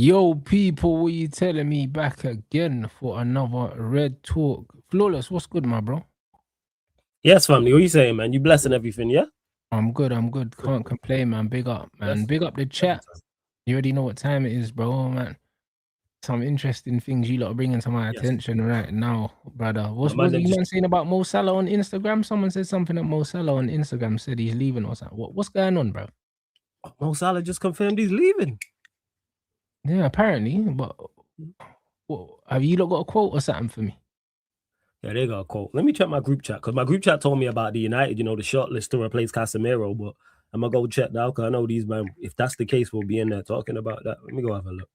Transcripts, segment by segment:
Yo, people, what you telling me back again for another Red Talk? Flawless, what's good, my bro? Yes, family. What you saying, man? You blessing everything, yeah? I'm good. Can't complain, man. Big up, man. Yes. Big up the chat. You already know what time it is, bro, man. Some interesting things you lot are bringing to my attention right now, brother. What's you man saying about Mo Salah on Instagram? Someone said something that Mo Salah on Instagram said he's leaving or something. What's going on, bro? Mo Salah just confirmed he's leaving. Yeah, apparently. But have you lot got a quote or something for me? Yeah, they got a quote. Let me check my group chat, because my group chat told me about the United, the shortlist to replace Casemiro, but I'm going to go check now, because I know these, man, if that's the case, we'll be in there talking about that. Let me go have a look.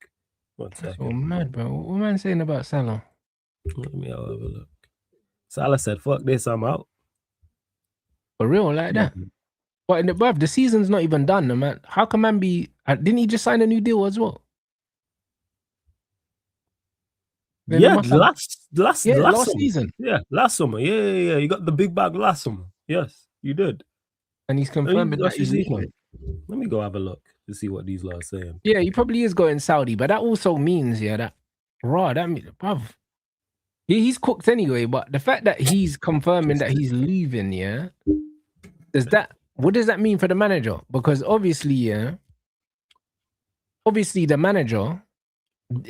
1 second. So mad, bro. What man saying about Salah? Let me have a look. Salah said, fuck this, I'm out. For real, like that? But in the season's not even done, man. How can man be... didn't he just sign a new deal as well? Yeah, last season. Yeah, last summer. Yeah. You got the big bag last summer. Yes, you did. And he's confirming that he's leaving. Let me go have a look to see what these laws are saying. Yeah, he probably is going Saudi, but that also means, that means, bruv, he's cooked anyway, but the fact that he's confirming that he's leaving, what does that mean for the manager? Because obviously, the manager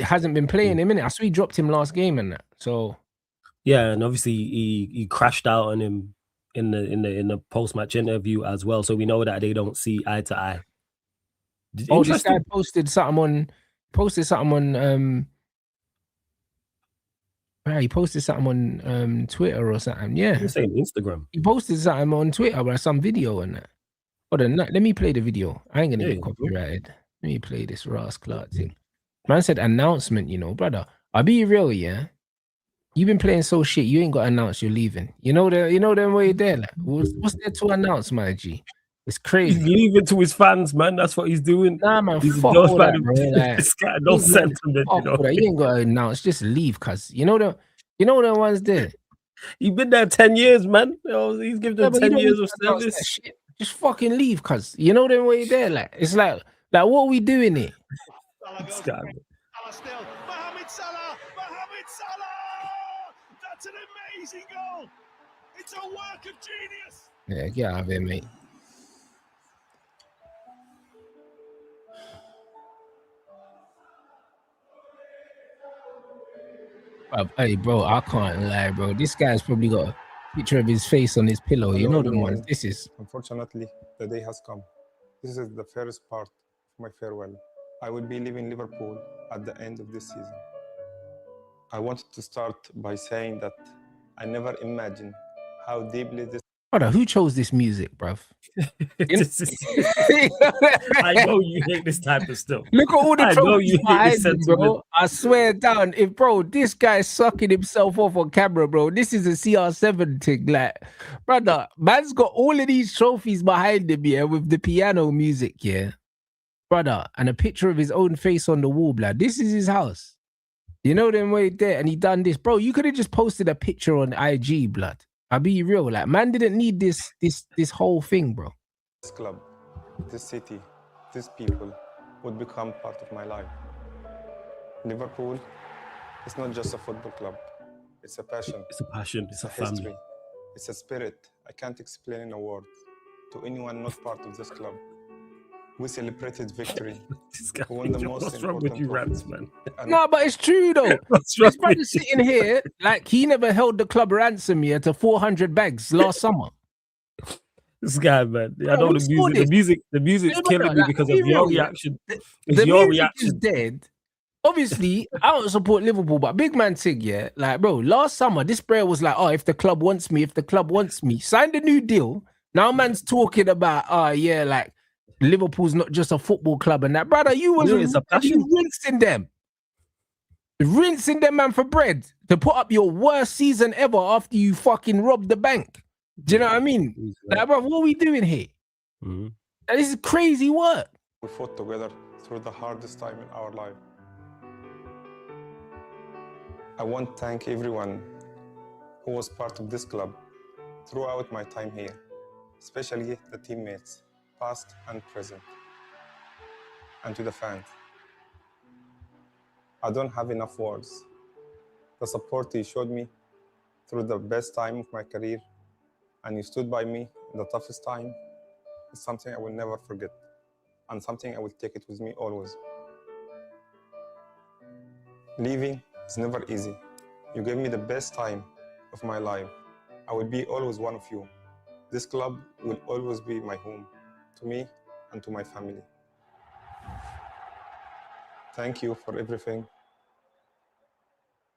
hasn't been playing him in it. I saw he dropped him last game and that. So yeah, and obviously he crashed out on him in the post-match interview as well. So we know that they don't see eye to eye. This guy posted something on he posted something on Twitter or something. Yeah. You're saying Instagram. He posted something on Twitter about some video and that. Hold on, let me play the video. I ain't gonna get copyrighted. Let me play this Ross Clark thing. Man said announcement, brother. I'll be real, yeah. You've been playing so shit, you ain't got to announce you're leaving. You know them way there. Like, what's there to announce, my G? It's crazy. He's leaving to his fans, man. That's what he's doing. Nah, man, fuck all that, bro. Like, this guy, no sentiment, You ain't got to announce, just leave, cuz. You know the ones there. He's been there 10 years, man. He's given them 10 years of service. Just fucking leave, cuz. You know them way there. Like, it's like what are we doing here? This guy, man. Mohamed Salah! That's an amazing goal! It's a work of genius! Yeah, get out of here, mate. Hey, bro, I can't lie, bro. This guy's probably got a picture of his face on his pillow. You know the ones. This is... Unfortunately, the day has come. This is the first part of my farewell. I will be leaving Liverpool at the end of this season. I wanted to start by saying that I never imagined how deeply this... Brother, who chose this music, bruv? I know you hate this type of stuff. Look at all the trophies behind him, bro. I swear down, this guy's sucking himself off on camera, bro. This is a CR7 thing, like, brother. Man's got all of these trophies behind him, with the piano music, brother, and a picture of his own face on the wall, blood. This is his house. You know them way there, and he done this, bro. You could have just posted a picture on IG, blood. I'll be real, like, man didn't need this whole thing, bro. This club, this city, these people would become part of my life. Liverpool is not just a football club. It's a passion. It's a passion. It's a family. History. It's a spirit I can't explain in a word to anyone not part of this club. We celebrated victory. What's wrong with you, Rants, man? No, but it's true, though. This brother sitting here, like, he never held the club ransom to 400 bags last summer. This guy, man. I know the music's killing me because of your reaction. The music is dead. Obviously, I don't support Liverpool, but big man Tig, like, bro, last summer, this player was like, if the club wants me, signed a new deal. Now man's talking about, like, Liverpool's not just a football club and that. Brother, you was rinsing them, man, for bread to put up your worst season ever after you fucking robbed the bank. Do you know what I mean? Like, bro, what are we doing here? Mm-hmm. This is crazy work. We fought together through the hardest time in our life. I want to thank everyone who was part of this club throughout my time here, especially the teammates, past and present, and to the fans. I don't have enough words. The support you showed me through the best time of my career, and you stood by me in the toughest time, is something I will never forget, and something I will take it with me always. Leaving is never easy. You gave me the best time of my life. I will be always one of you. This club will always be my home, to me and to my family. Thank you for everything.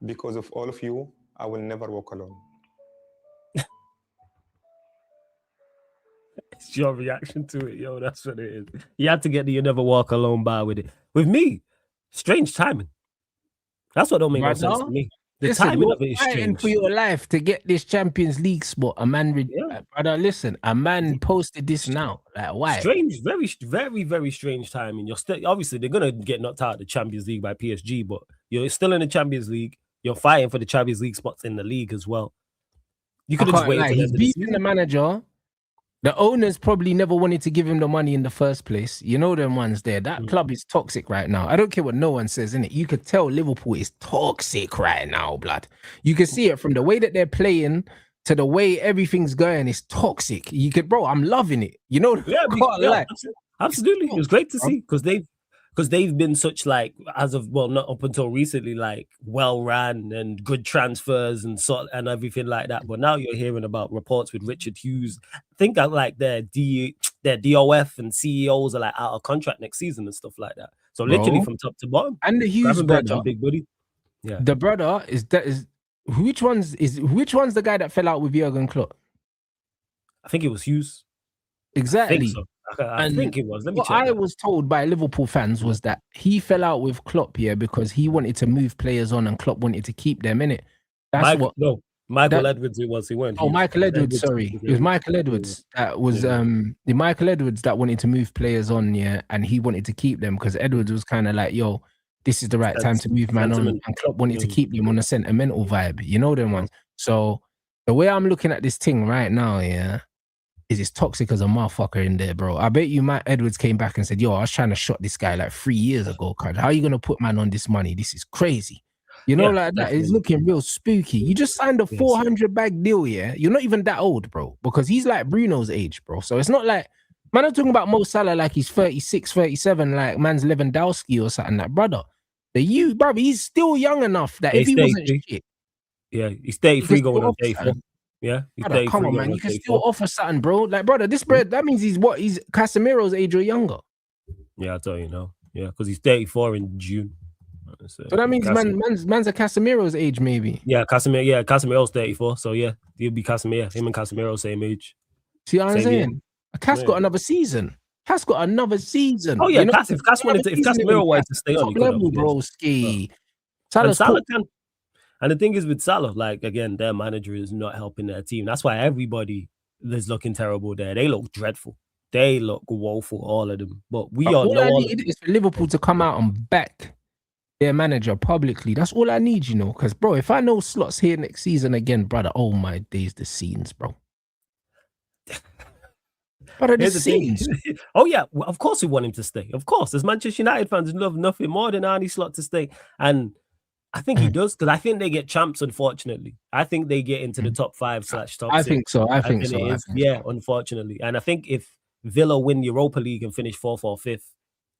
Because of all of you, I will never walk alone. It's your reaction to it, yo. That's what it is. You had to get the "you never walk alone" bar with it. With me, strange timing. That's what don't make no sense to me. The timing of it is strange. For your life to get this Champions League spot. A man, brother, listen. A man posted this now. Like, why? Strange, very, very, very strange timing. You're still obviously they're gonna get knocked out of the Champions League by PSG, but you're still in the Champions League. You're fighting for the Champions League spots in the league as well. You could have just waited. He's beating the manager. The owners probably never wanted to give him the money in the first place. You know them ones there. That club is toxic right now. I don't care what no one says, innit? You could tell Liverpool is toxic right now, blood. You can see it from the way that they're playing to the way everything's going. It's toxic. You could, bro, I'm loving it. You know? Yeah, absolutely. It was great to see because they've been such like, as of, well, not up until recently, like well ran and good transfers and everything like that. But now you're hearing about reports with Richard Hughes. I think that like their DOF and CEOs are like out of contract next season and stuff like that. So literally from top to bottom. And the Hughes brother, big buddy. Yeah. The brother which one's the guy that fell out with Jurgen Klopp? I think it was Hughes. Exactly. I think it was. Let me check. I was told by Liverpool fans was that he fell out with Klopp here because he wanted to move players on and Klopp wanted to keep them in it. Michael Edwards. It was. He weren't. Oh, Michael Edwards. Sorry, it was Michael Edwards. That was the Michael Edwards that wanted to move players on, and he wanted to keep them because Edwards was kind of like, yo, this is the right time to move man on, and Klopp wanted to keep them on a sentimental vibe. You know them ones. So the way I'm looking at this thing right now, is as toxic as a motherfucker in there, bro. I bet you Matt Edwards came back and said, yo, I was trying to shot this guy like 3 years ago, cuz. How are you going to put man on this money? This is crazy. You know, like that. It's looking real spooky. You just signed a 400 bag deal, You're not even that old, bro, because he's like Bruno's age, bro. So it's not like, man, I'm talking about Mo Salah like he's 36, 37, like man's Lewandowski or something. Like, brother, brother, he's still young enough that if he wasn't shit. Yeah, he's 33 going on 34. Yeah, brother, come on, man. You can still offer something, bro. Like, brother, this bread, that means he's Casemiro's age or younger. Yeah, I'll tell you now. Yeah, because he's 34 in June. So that means man's a Casemiro's age, maybe. Yeah, Casemiro's 34. So yeah, he'll be Casemiro. Him and Casemiro same age. See what I'm saying? Cass got another season. Cass got another season. Oh yeah, if Casemiro wanted to stay on, he could have, bro, ski. Salah can. And the thing is with Salah, like, again, their manager is not helping their team. That's why everybody is looking terrible there. They look dreadful. They look woeful, all of them. But all I need is for Liverpool to come out and back their manager publicly. That's all I need, because, bro, if I know Slot's here next season again, brother, oh my days, the scenes, bro. Brother, the scenes. Oh, yeah, well, of course we want him to stay. Of course, as Manchester United fans, love nothing more than Arne Slot to stay. And I think he does, because I think they get champs, unfortunately. I think they get into the top 5 / top 6. I think so. I think so. Unfortunately. And I think if Villa win Europa League and finish 4th or 5th,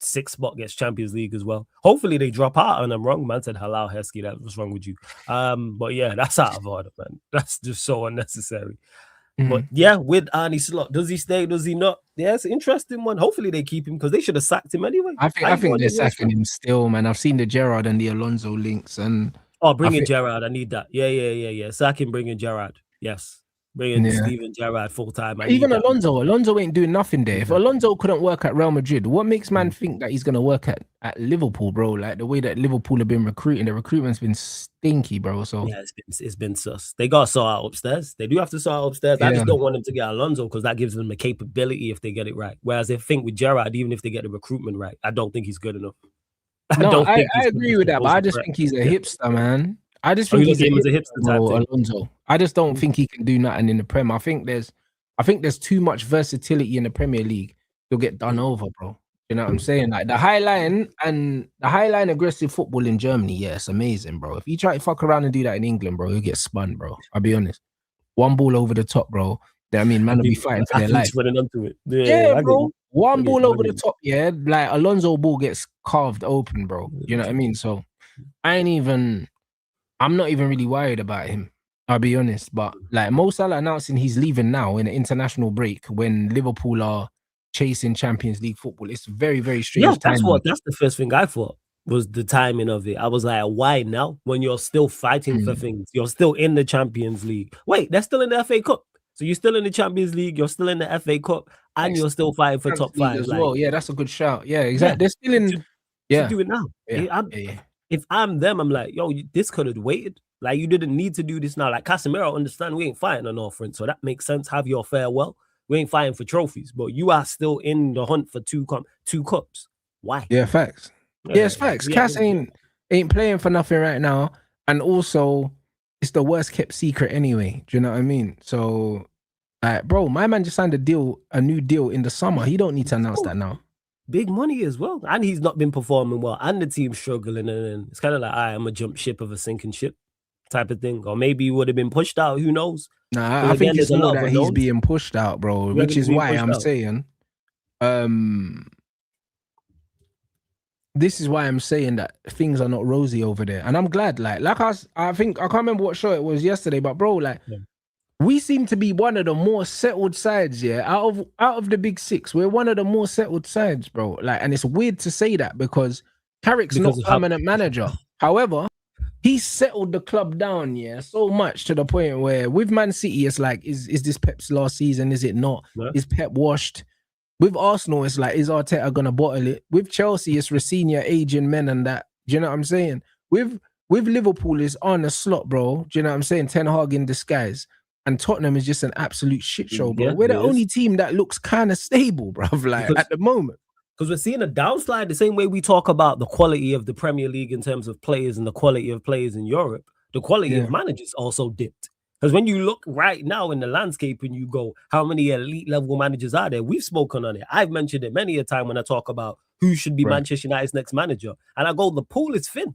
6th spot gets Champions League as well. Hopefully they drop out, and I'm wrong. Man said, halal, Heskey, that was wrong with you. But yeah, that's out of order, man. That's just so unnecessary. But yeah, with Arne Slot, does he stay? Does he not? Yeah, it's an interesting one. Hopefully they keep him because they should have sacked him anyway. I think they're sacking him still, man. I've seen the Gerrard and the Alonso links, and bring in Gerrard. I need that. Yeah. Sack him, bring in Gerrard. Yes. Bring in Steven Gerrard full time. Even Alonso ain't doing nothing there. If Alonso couldn't work at Real Madrid, what makes man think that he's gonna work at Liverpool, bro? Like the way that Liverpool have been recruiting, the recruitment's been stinky, bro. So yeah, it's been sus. They gotta sort out upstairs. They do have to sort out upstairs. I just don't want them to get Alonso because that gives them a capability if they get it right. Whereas I think with Gerrard, even if they get the recruitment right, I don't think he's good enough. I agree with that, but I just think he's a hipster, man. I just think he's a hipster type thing. Alonso. I just don't think he can do nothing in the Prem. I think there's too much versatility in the Premier League. He'll get done over, bro. You know what I'm saying? Like the high line aggressive football in Germany, yeah, it's amazing, bro. If you try to fuck around and do that in England, bro, you'll get spun, bro. I'll be honest. One ball over the top, bro. I mean, man will be fighting for their life. Running onto it. Yeah, bro. One ball over the top, yeah. Like Alonso ball gets carved open, bro. You know what I mean? So I'm not even really worried about him. I'll be honest. But like Mo Salah announcing he's leaving now in an international break when Liverpool are chasing Champions League football. It's very, very strange. Yeah, that's the first thing I thought was the timing of it. I was like, why now? When you're still fighting for things, you're still in the Champions League. Wait, they're still in the FA Cup. So you're still in the Champions League, you're still in the FA Cup, and you're still fighting for top 5 as well. Yeah, that's a good shout. Yeah, exactly. They're still in. Do it now. If I'm them, I'm like, yo, this could have waited. Like, you didn't need to do this now. Like Casemiro, understand we ain't fighting on offense, so that makes sense. Have your farewell. We ain't fighting for trophies, but you are still in the hunt for two cups. Why? Yeah, facts. Yeah, it's facts. Cass ain't playing for nothing right now, and also it's the worst kept secret anyway. Do you know what I mean? So, bro, my man just signed a new deal in the summer. He don't need to announce that now. Big money as well, and he's not been performing well, and the team's struggling, and it's kind of like, I'm a jump ship of a sinking ship type of thing, or maybe he would have been pushed out. Who knows? Nah, I think it's more that he's being pushed out, bro, which is why I'm saying, this is why I'm saying that things are not rosy over there, and I'm glad. Like I think I can't remember what show it was yesterday, but bro, like. Yeah. We seem to be one of the more settled sides, yeah. Out of the big 6, we're one of the more settled sides, bro. Like, and it's weird to say that because Carrick's not permanent manager. However, he settled the club down, yeah, so much to the point where with Man City, it's like, is this Pep's last season? Is it not? Yeah. Is Pep washed? With Arsenal, it's like, is Arteta gonna bottle it? With Chelsea, it's Rafinha, aging men and that. Do you know what I'm saying? With Liverpool, it's on the slot, bro. Do you know what I'm saying? Ten Hag in disguise. And Tottenham is just an absolute shit show, bro. Yeah, we're the only team that looks kind of stable, bro, like at the moment. Because we're seeing a downslide the same way we talk about the quality of the Premier League in terms of players and the quality of players in Europe. The quality of managers also dipped. Because when you look right now in the landscape and you go, how many elite level managers are there? We've spoken on it. I've mentioned it many a time when I talk about who should be Manchester United's next manager. And I go, the pool is thin.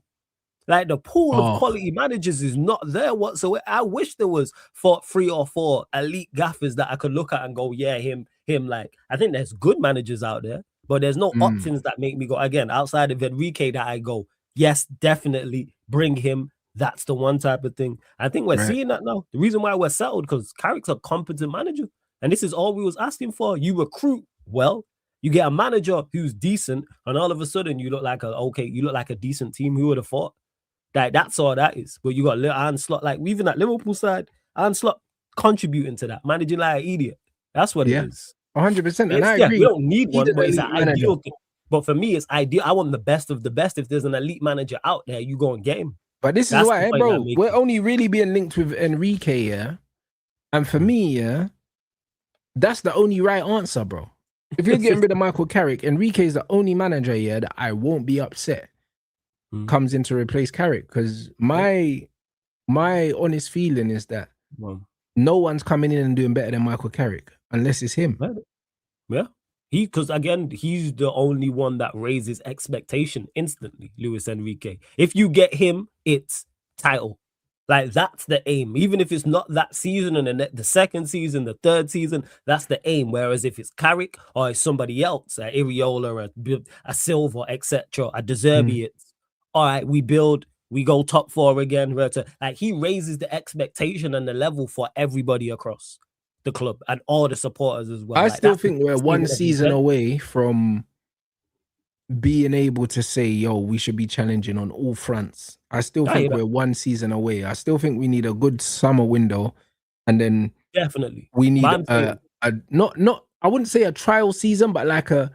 Like the pool of quality managers is not there whatsoever. I wish there was 3 or 4 elite gaffers that I could look at and go, yeah, him. Like, I think there's good managers out there, but there's no options that make me go, again, outside of Enrique that I go, yes, definitely bring him. That's the one type of thing. I think we're seeing that now. The reason why we're settled, because Carrick's a competent manager. And this is all we was asking for. You recruit well, you get a manager who's decent, and all of a sudden you look like a decent team. Who would have thought? Like, that's all that is. But you got Arne Slot, like even that Liverpool side, Arne Slot contributing to that, managing like an idiot. That's what it is. 100%. And I agree. We don't need one, but it's an ideal thing. But for me, it's ideal. I want the best of the best. If there's an elite manager out there, you go and get him. But this is why, bro, we're only really being linked with Enrique, yeah? And for me, yeah, that's the only right answer, bro. If you're getting rid of Michael Carrick, Enrique is the only manager, yeah, that I won't be upset comes in to replace Carrick, because my honest feeling is that no one's coming in and doing better than Michael Carrick unless it's him. Yeah, because again, he's the only one that raises expectation instantly. Luis Enrique. If you get him, it's title. Like, that's the aim. Even if it's not that season and the second season, the third season, that's the aim. Whereas if it's Carrick or it's somebody else, Iriola, a Silva, etc., a De Zerbi, it's all right, we go top 4 again. Like, he raises the expectation and the level for everybody across the club and all the supporters as well. I still think we're one season away from being able to say, yo, we should be challenging on all fronts. I still think we're one season away. I still think we need a good summer window, and then definitely we need not I wouldn't say a trial season, but like a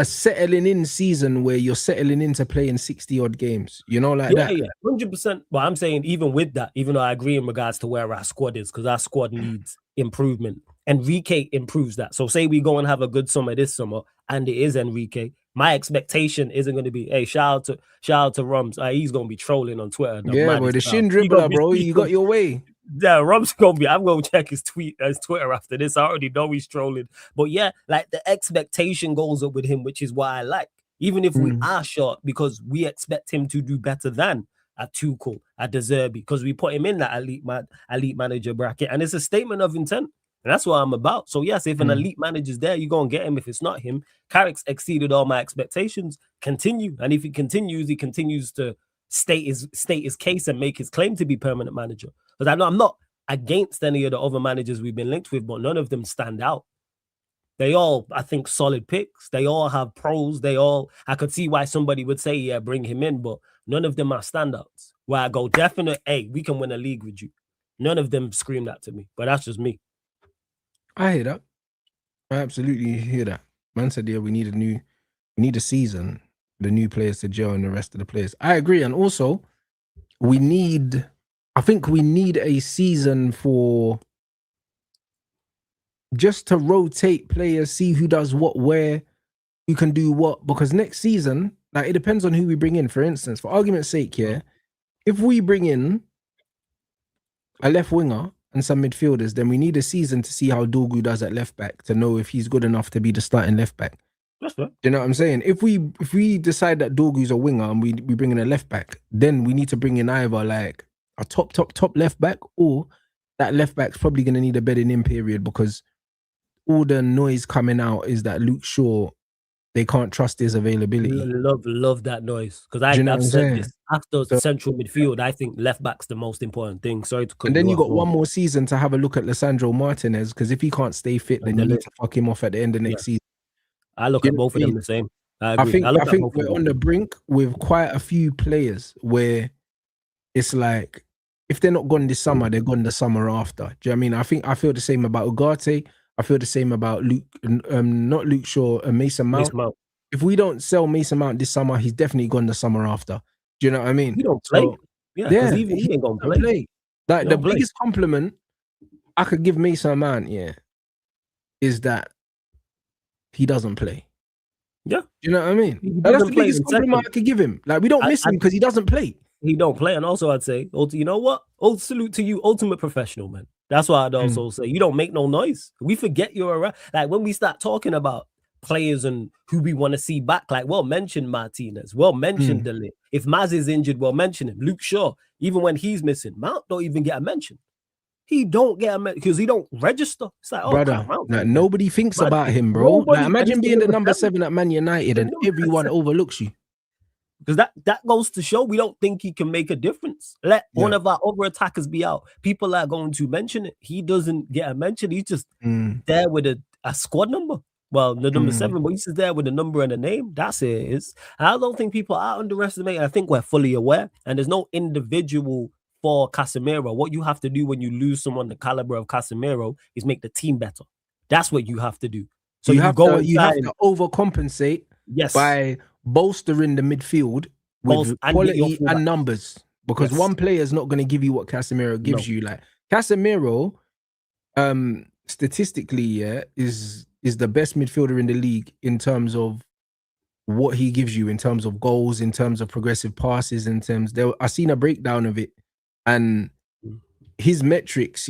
settling in season where you're settling into playing 60 odd games, you know, like that. Yeah, 100%. But I'm saying, even with that, even though I agree in regards to where our squad is, because our squad needs improvement. Enrique improves that. So say we go and have a good summer this summer, and it is Enrique. My expectation isn't going to be, hey, shout out to Rums. He's going to be trolling on Twitter. Yeah, boy, the shin dribbler, bro. You got your way. Yeah, Rob's gonna be. I'm gonna check his Twitter after this. I already know he's trolling. But yeah, like the expectation goes up with him, which is why I like. Even if we are short, because we expect him to do better than at Tuchel, at De Zerbi, because we put him in that elite manager bracket, and it's a statement of intent. And that's what I'm about. So yes, if an elite manager's there, you're gonna get him. If it's not him, Carrick's exceeded all my expectations. Continue, and if he continues to state his case and make his claim to be permanent manager. Because I know I'm not against any of the other managers we've been linked with, but none of them stand out. They all, I think, solid picks. They all have pros. I could see why somebody would say, yeah, bring him in, but none of them are standouts. Where I go, definite, hey, we can win a league with you. None of them scream that to me, but that's just me. I hear that. I absolutely hear that. Man said, yeah, we need a season, the new players to gel and the rest of the players. I agree. And also, I think we need a season for just to rotate players, see who does what, where, who can do what. Because next season, like, it depends on who we bring in. For instance, for argument's sake, yeah, if we bring in a left winger and some midfielders, then we need a season to see how Dorgu does at left back to know if he's good enough to be the starting left back. That's right. Do you know what I'm saying? If we decide that Dorgu's a winger and we bring in a left back, then we need to bring in either like a top left back, or that left back's probably going to need a bedding in period, because all the noise coming out is that Luke Shaw, they can't trust his availability. Love that noise, because I've said this after central midfield. I think left back's the most important thing. Sorry to cut and then you you got off, one more season to have a look at Lisandro Martinez, because if he can't stay fit, then you need to fuck him off at the end of next season. I look at both of them the same. I agree. I think we're on the brink with quite a few players where it's like, if they're not gone this summer, they're gone the summer after. Do you know what I mean? I feel the same about Ugarte. I feel the same about not Luke Shaw, Mason Mount. If we don't sell Mason Mount this summer, he's definitely gone the summer after. Do you know what I mean? He don't play. So, yeah, he ain't gonna play. Like, the biggest compliment I could give Mason Mount, is that he doesn't play. Yeah. You know what I mean? That's the biggest compliment I could give him. Like, we don't miss him because he doesn't play. He don't play. And also I'd say, you know what? Salute to you, ultimate professional, man. That's why I'd also say, you don't make no noise. We forget you're around. Like, when we start talking about players and who we want to see back, like, well, mention Martinez, well, mention De Ligt. If Maz is injured, well, mention him. Luke Shaw, even when he's missing, Mount don't even get a mention. He don't get a mention because he don't register. It's like, brother, like, nobody thinks about him, bro. Like, imagine being the number 7 at Man United and everyone overlooks you. Because that goes to show we don't think he can make a difference. Let one of our other attackers be out. People are going to mention it. He doesn't get a mention. He's just there with a squad number. Well, the number 7, but he's just there with a number and a name. That's it. I don't think people are underestimating. I think we're fully aware. And there's no individual for Casemiro. What you have to do when you lose someone the caliber of Casemiro is make the team better. That's what you have to do. So you have to overcompensate by bolstering the midfield with quality and numbers, because one player is not going to give you what Casemiro gives you. Like, Casemiro, statistically, is the best midfielder in the league in terms of what he gives you, in terms of goals, in terms of progressive passes, I've seen a breakdown of it, and his metrics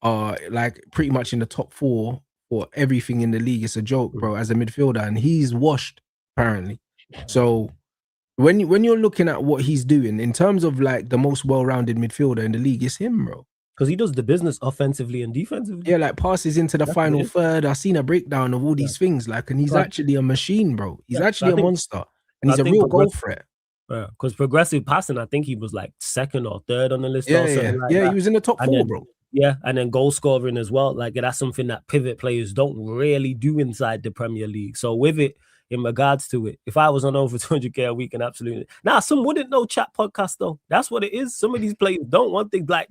are like pretty much in the top 4 for everything in the league. It's a joke, bro, as a midfielder, and he's washed apparently. So when you're looking at what he's doing in terms of like the most well-rounded midfielder in the league, it's him, bro. Because he does the business offensively and defensively. Yeah, like passes into the final third. I've seen a breakdown of all these things, like, and he's actually a machine, bro. He's actually a monster, and he's a real goal threat. Because progressive passing, I think he was like 2nd or 3rd on the list. He was in the top 4, bro. Yeah, and then goal scoring as well. Like, that's something that pivot players don't really do inside the Premier League. So with it, in regards to it, if I was on over 200k a week, and absolutely some wouldn't know chat podcast though. That's what it is. Some of these players don't want things like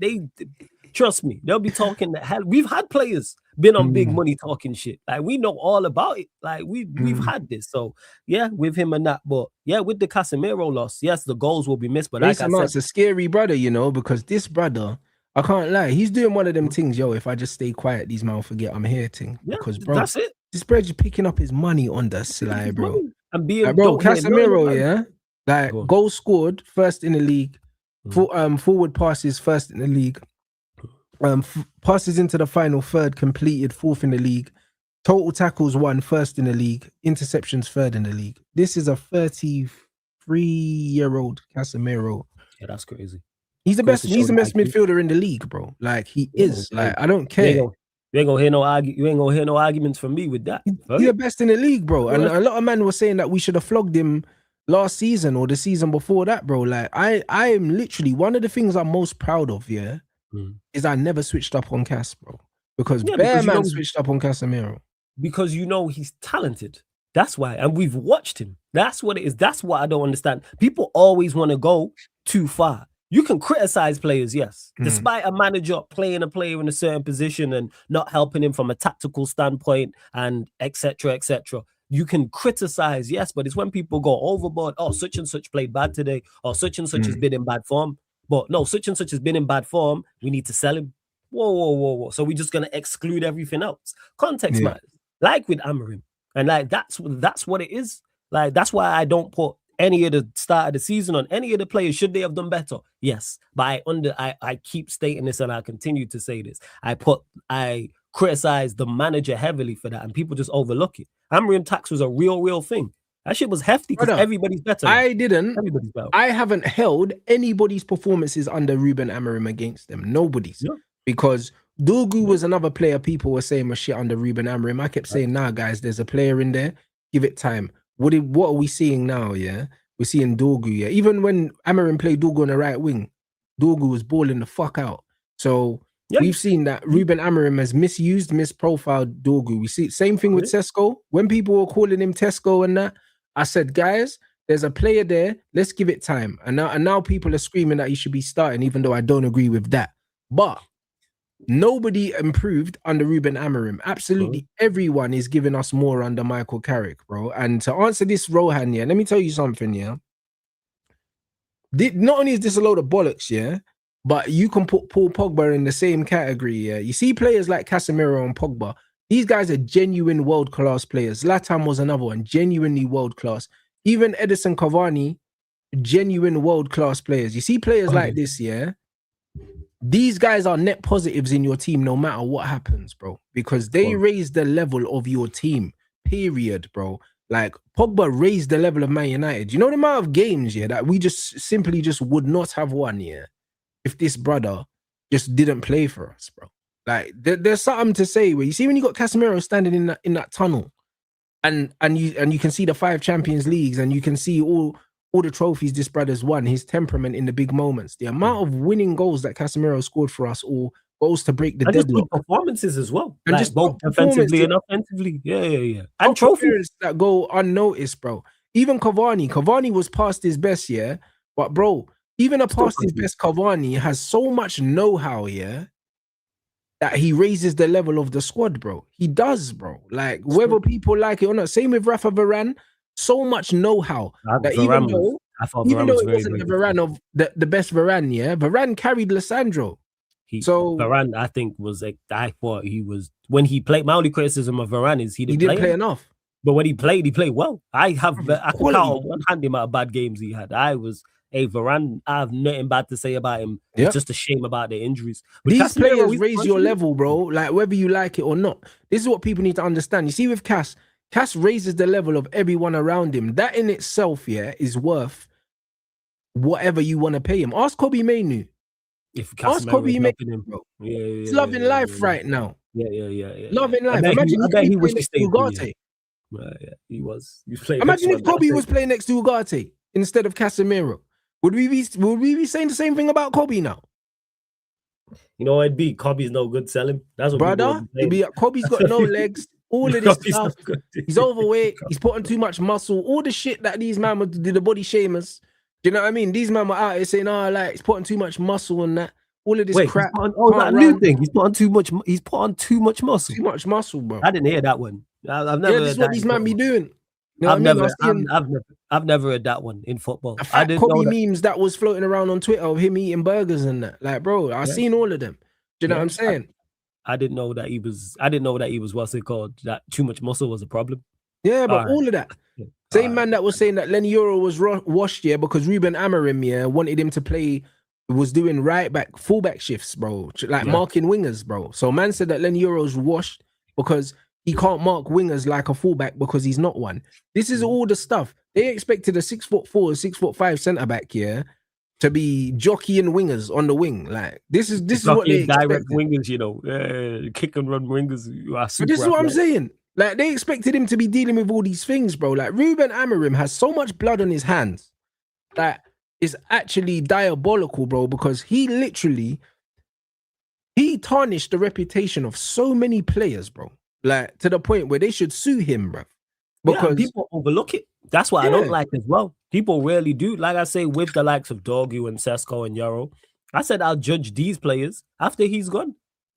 trust me, they'll be talking we've had players been on big money talking shit. Like, we know all about it. Like, we've had this. So yeah, with him and that, but yeah, with the Casemiro loss, yes, the goals will be missed. But like I said, it's a scary brother, you know, because this brother, I can't lie, he's doing one of them things, if I just stay quiet, these man forget I'm here thing. Yeah, because, bro, that's it. This bro just picking up his money on the sly, bro. And being like, bro, Casemiro, like, goals scored 1st in the league, forward passes 1st in the league, Passes into the final third, completed 4th in the league. Total tackles 1, 1st in the league. Interceptions 3rd in the league. This is a 33-year-old Casemiro. Yeah, that's crazy. He's the best. He's the best midfielder in the league, bro. Like he is. Like I don't care. You ain't gonna hear no arguments from me with that. He's the best in the league, bro. And a lot of men were saying that we should have flogged him last season or the season before that, bro. Like I am literally one of the things I'm most proud of. Yeah, is I never switched up on Cas, bro. Because Bear Man switched up on Casemiro. Because he's talented. That's why, and we've watched him. That's what it is. That's what I don't understand. People always want to go too far. You can criticize players, yes, despite a manager playing a player in a certain position and not helping him from a tactical standpoint and etc. etc. You can criticize, yes, but it's when people go overboard. Oh, such and such played bad today, or such and such has been in bad form. But no, such and such has been in bad form. We need to sell him. Whoa. So we're just gonna exclude everything else. Context matters, like with Amorim, and like that's what it is. Like that's why I don't put any of the start of the season on any of the players. Should they have done better? Yes, but I keep stating this and I continue to say this. I criticize the manager heavily for that, and people just overlook it. Amorim tax was a real thing. That shit was hefty because everybody's better. Everybody's better. I haven't held anybody's performances under Ruben Amorim against them. Nobody's. Yeah. Because Dogu was another player people were saying was shit under Ruben Amorim. I kept saying, nah, guys, there's a player in there. Give it time. What are we seeing now? Yeah, we're seeing Dogu. Yeah, even when Amorim played Dogu on the right wing, Dogu was balling the fuck out. So we've seen that Ruben Amorim has misprofiled Dogu. We see same thing with Tesco. When people were calling him Tesco and that, I said, guys, there's a player there. Let's give it time. And now people are screaming that he should be starting, even though I don't agree with that. But nobody improved under Ruben Amorim. Absolutely everyone is giving us more under Michael Carrick, bro. And to answer this, Rohan, yeah, let me tell you something, yeah. Not only is this a load of bollocks, yeah, but you can put Paul Pogba in the same category, yeah. You see players like Casemiro and Pogba. These guys are genuine world-class players. Zlatan was another one, genuinely world-class. Even Edison Cavani, genuine world-class players. You see players like this, yeah. These guys are net positives in your team no matter what happens, bro, because they raise the level of your team, period, bro. Like Pogba raised the level of Man United. You know the amount of games, yeah, that we just simply would not have won, yeah, if this brother just didn't play for us, bro. Like there's something to say where you see when you got Casemiro standing in that tunnel, and you can see the 5 Champions Leagues, and you can see all the trophies this brother's won, his temperament in the big moments, the amount of winning goals that Casemiro scored for us, or goals to break the deadlock. Performances as well. And like just both defensively and offensively. Yeah. And trophies that go unnoticed, bro. Even Cavani was past his best, yeah. But bro, even a past his best Cavani has so much know-how, yeah, that he raises the level of the squad, bro. He does, bro. Like whether people like it or not. Same with Rafa Varane. So much know-how that even though it wasn't the Varane of the best Varane, yeah, Varane carried Lissandro. Varane, I think, was like, I thought he was, when he played, my only criticism of Varane is he didn't play enough. But when he played well. I can count on one hand the amount of bad games he had. Varane, I have nothing bad to say about him. It's just a shame about the injuries. But these players raise your level, bro. Like whether you like it or not. This is what people need to understand. You see with Cas raises the level of everyone around him. That in itself, yeah, is worth whatever you want to pay him. Ask Kobe Mainu. Ask Kobe Mainu, bro. He's loving life right now. Yeah. Loving life. Imagine he was next to Ugarte. Yeah, he was. Imagine if Kobe was playing next to Ugarte instead of Casemiro. Would we be saying the same thing about Kobe now? You know, it'd be Kobe's no good selling. That's what brother. It'd be Kobe's got no legs. All of this stuff. He's overweight. He's putting too much muscle. All the shit that these men would do, the body shamers. Do you know what I mean? These men were out here saying, "Oh, like he's putting too much muscle and that." All of this crap. That new thing. He's put on too much. He's put on too much muscle. Too much muscle, bro. I didn't hear that one. I've never. This is what these men be doing. You know I've never heard that one in football. I didn't know that. Memes that was floating around on Twitter of him eating burgers and that. Like, bro, I've seen all of them. Do you know what I'm saying? I didn't know that he was. What's it called? That too much muscle was a problem. Yeah, but all of that. Same man that was saying that Lenny Euro was washed, yeah, because Ruben Amorim, yeah, wanted him to play was doing right back, fullback shifts, bro, like marking wingers, bro. So man said that Len Euro's washed because he can't mark wingers like a fullback because he's not one. This is all the stuff. They expected a 6'4", 6'5" centre back here to be jockeying wingers on the wing. Like this is what they expected. Direct wingers, you know, kick and run wingers. But this is what I'm saying. Like they expected him to be dealing with all these things, bro. Like Ruben Amorim has so much blood on his hands that is actually diabolical, bro, because he tarnished the reputation of so many players, bro. Like to the point where they should sue him, bro. Because people overlook it. That's what I don't like as well. People really do. Like I say, with the likes of Dorgu and Sesko and Euro, I said I'll judge these players after he's gone.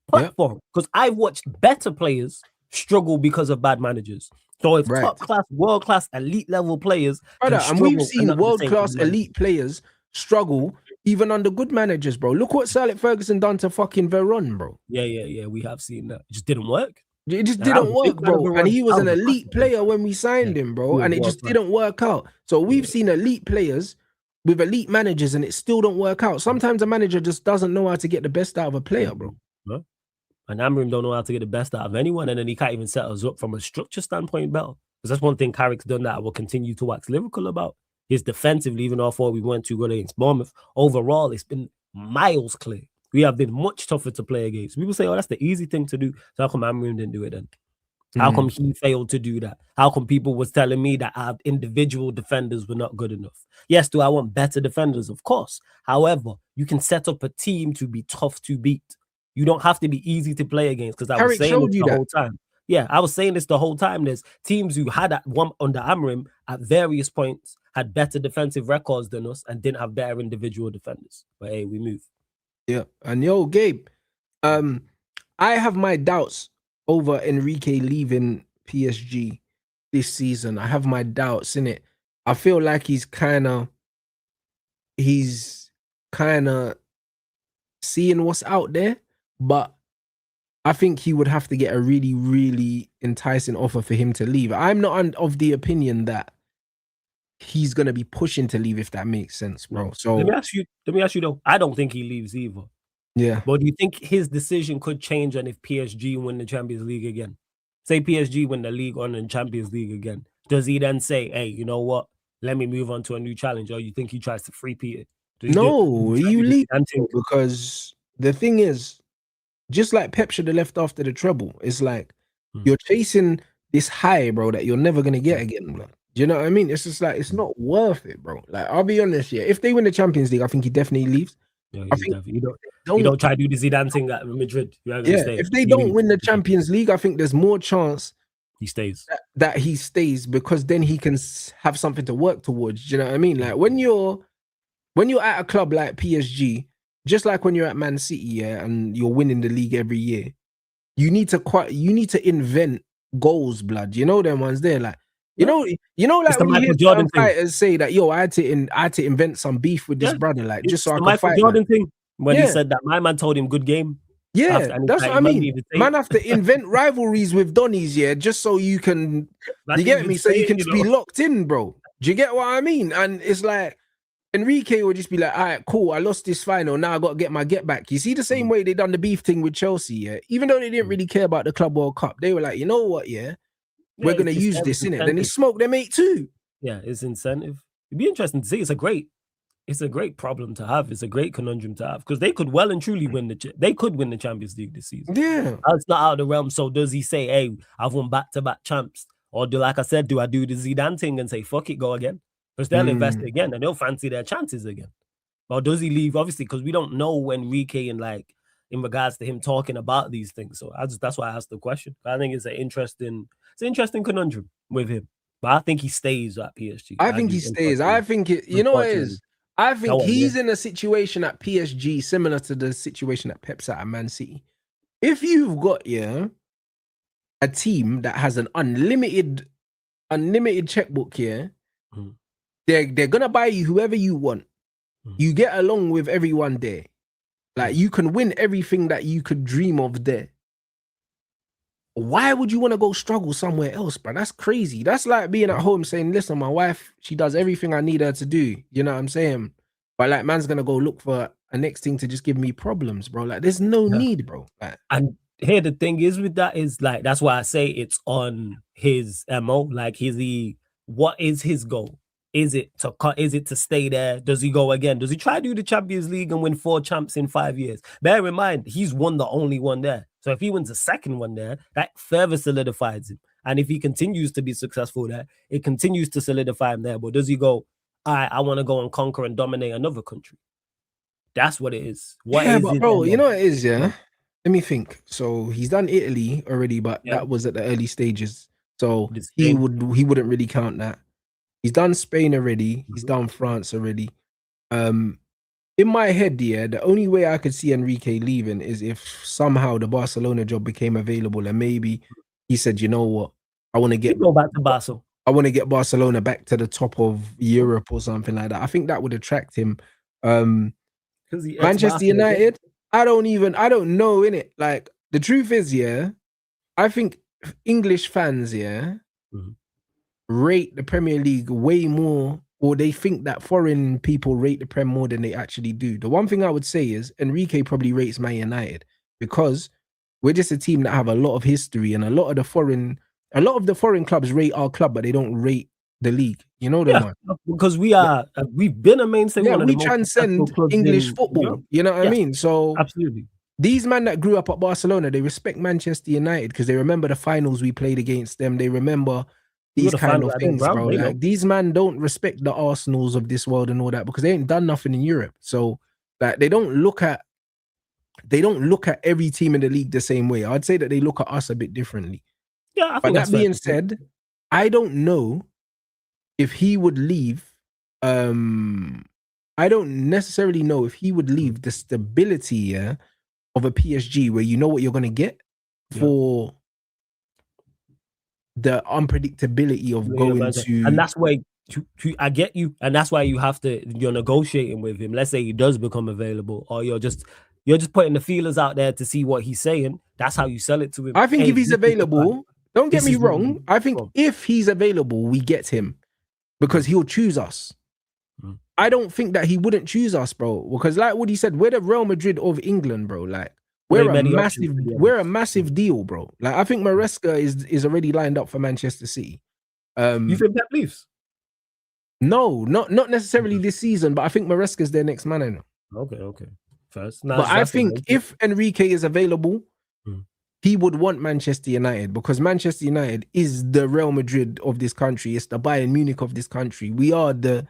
Platform. Because I've watched better players struggle because of bad managers. So if top-class, world-class, elite-level players... Brother, and we've seen world-class, elite players struggle even under good managers, bro. Look what Sir Alex Ferguson done to fucking Veron, bro. Yeah. We have seen that. It just didn't work. It just didn't work, bro. And he was an elite player when we signed him, bro. And it just didn't work out. So we've seen elite players with elite managers and it still don't work out. Sometimes a manager just doesn't know how to get the best out of a player, bro. And Amorim don't know how to get the best out of anyone, and then he can't even set us up from a structure standpoint better. Because that's one thing Carrick's done that I will continue to wax lyrical about. His defensively, even although we weren't too good against Bournemouth, overall, it's been miles clear. We have been much tougher to play against. People say, oh, that's the easy thing to do. So how come Amorim didn't do it then? How come he failed to do that? How come people was telling me that our individual defenders were not good enough? Yes, do I want better defenders? Of course. However, you can set up a team to be tough to beat. You don't have to be easy to play against, because I was saying this the whole time. Yeah, I was saying this the whole time. There's teams who had at one under Amorim at various points had better defensive records than us and didn't have better individual defenders. But hey, we move. Yeah, and yo, Gabe, I have my doubts over Enrique leaving PSG this season. I have my doubts in it. I feel like he's kind of seeing what's out there. But I think he would have to get a really, really enticing offer for him to leave. I'm not of the opinion that he's going to be pushing to leave, if that makes sense, bro. So let me ask you though. I don't think he leaves either. Yeah. But do you think his decision could change on if PSG win the Champions League again? Say PSG win the league on and Champions League again. Does he then say, hey, you know what? Let me move on to a new challenge? Or you think he tries to free-peat it? No, you leave because the thing is, just like Pep should have left after the treble, it's like you're chasing this high, bro, that you're never gonna get again, bro. Do you know what I mean? It's just like it's not worth it, bro. Like I'll be honest, yeah. If they win the Champions League, I think he definitely leaves. Yeah, you don't try to do the Zidane thing at Madrid. If they don't win the Champions League, I think there's more chance he stays. That he stays, because then he can have something to work towards. Do you know what I mean? Like when you're at a club like PSG. Just like when you're at Man City, yeah, and you're winning the league every year, you need to invent goals, blood. You know them ones there, like you know, like when you hear Jordan fighters say that, yo, I had to invent some beef with this brother, like just so I can fight. Jordan thing when he said that my man told him good game. Yeah, that's what I mean. Man have to invent rivalries with Donnies, yeah, just so you can, you get me, so you can just be locked in, bro. Do you get what I mean? And it's like, Enrique would just be like, all right, cool, I lost this final, now I got to get my get back. You see the same way they done the beef thing with Chelsea, yeah? Even though they didn't really care about the Club World Cup, they were like, you know what, yeah? We're going to use this, innit? Then he smoked their mate too. Yeah, it's incentive. It'd be interesting to see. It's a great problem to have. It's a great conundrum to have, because they could well and truly win the Champions League this season. Yeah. It's not out of the realm. So does he say, hey, I've won back-to-back champs? Or do I do the Zidane thing and say, fuck it, go again? Because they'll invest again and they'll fancy their chances again. Or does he leave? Obviously, because we don't know when Enrique and like in regards to him talking about these things. So that's why I asked the question. I think it's an interesting conundrum with him. But I think he stays at PSG. I think he stays. I think you know what it is? I think he's in a situation at PSG similar to the situation that Pep's at Man City. If you've got a team that has an unlimited checkbook here, they're gonna buy you whoever you want. You get along with everyone there. Like you can win everything that you could dream of there. Why would you want to go struggle somewhere else, bro? That's crazy. That's like being at home saying, listen, my wife, she does everything I need her to do. You know what I'm saying? But like man's gonna go look for a next thing to just give me problems, bro. Like, there's no need, bro. Like, and here the thing is with that is like that's why I say it's on his MO. Like, what is his goal? Is it to stay there? Does he go again? Does he try to do the Champions League and win 4 champs in 5 years? Bear in mind, he's won the only one there. So if he wins a second one there, that further solidifies him. And if he continues to be successful there, it continues to solidify him there. But does he go, I want to go and conquer and dominate another country? That's what it is. What is but it? bro, you know what it is, yeah? Let me think. So he's done Italy already, but that was at the early stages. So he wouldn't really count that. He's done Spain already. He's done France already. In my head, yeah, the only way I could see Enrique leaving is if somehow the Barcelona job became available and maybe he said, you know what, I want to go back to Barcelona. I want to get Barcelona back to the top of Europe or something like that. I think that would attract him. Manchester United, I don't know, innit? Like, the truth is, yeah, I think English fans, yeah, rate the Premier League way more, or they think that foreign people rate the Prem more than they actually do. The one thing I would say is Enrique probably rates Man United because we're just a team that have a lot of history, and a lot of the foreign clubs rate our club, but they don't rate the league. You know them, man. Because we've been a mainstay. Yeah, we transcend English football. You know what I mean? So absolutely. These men that grew up at Barcelona, they respect Manchester United because they remember the finals we played against them. They remember these kind of things, bro. Like, these men don't respect the Arsenals of this world and all that because they ain't done nothing in Europe. So, like, they don't look at every team in the league the same way. I'd say that they look at us a bit differently. Yeah, but that being said, I don't know if he would leave. I don't necessarily know if he would leave the stability of a PSG where you know what you're going to get for the unpredictability of going to. And that's why I get you. And that's why you're negotiating with him. Let's say he does become available, or you're just putting the feelers out there to see what he's saying. That's how you sell it to him. I think if he's available, don't get me wrong. I think if he's available, we get him because he'll choose us. I don't think that he wouldn't choose us, bro. Because like what he said, we're the Real Madrid of England, bro. Like, we're a massive deal, bro. Like, I think Maresca is already lined up for Manchester City. You think Pep leaves? No, not necessarily this season, but I think Maresca's their next manager. Okay. First, but I think if Enrique is available, he would want Manchester United because Manchester United is the Real Madrid of this country. It's the Bayern Munich of this country. We are the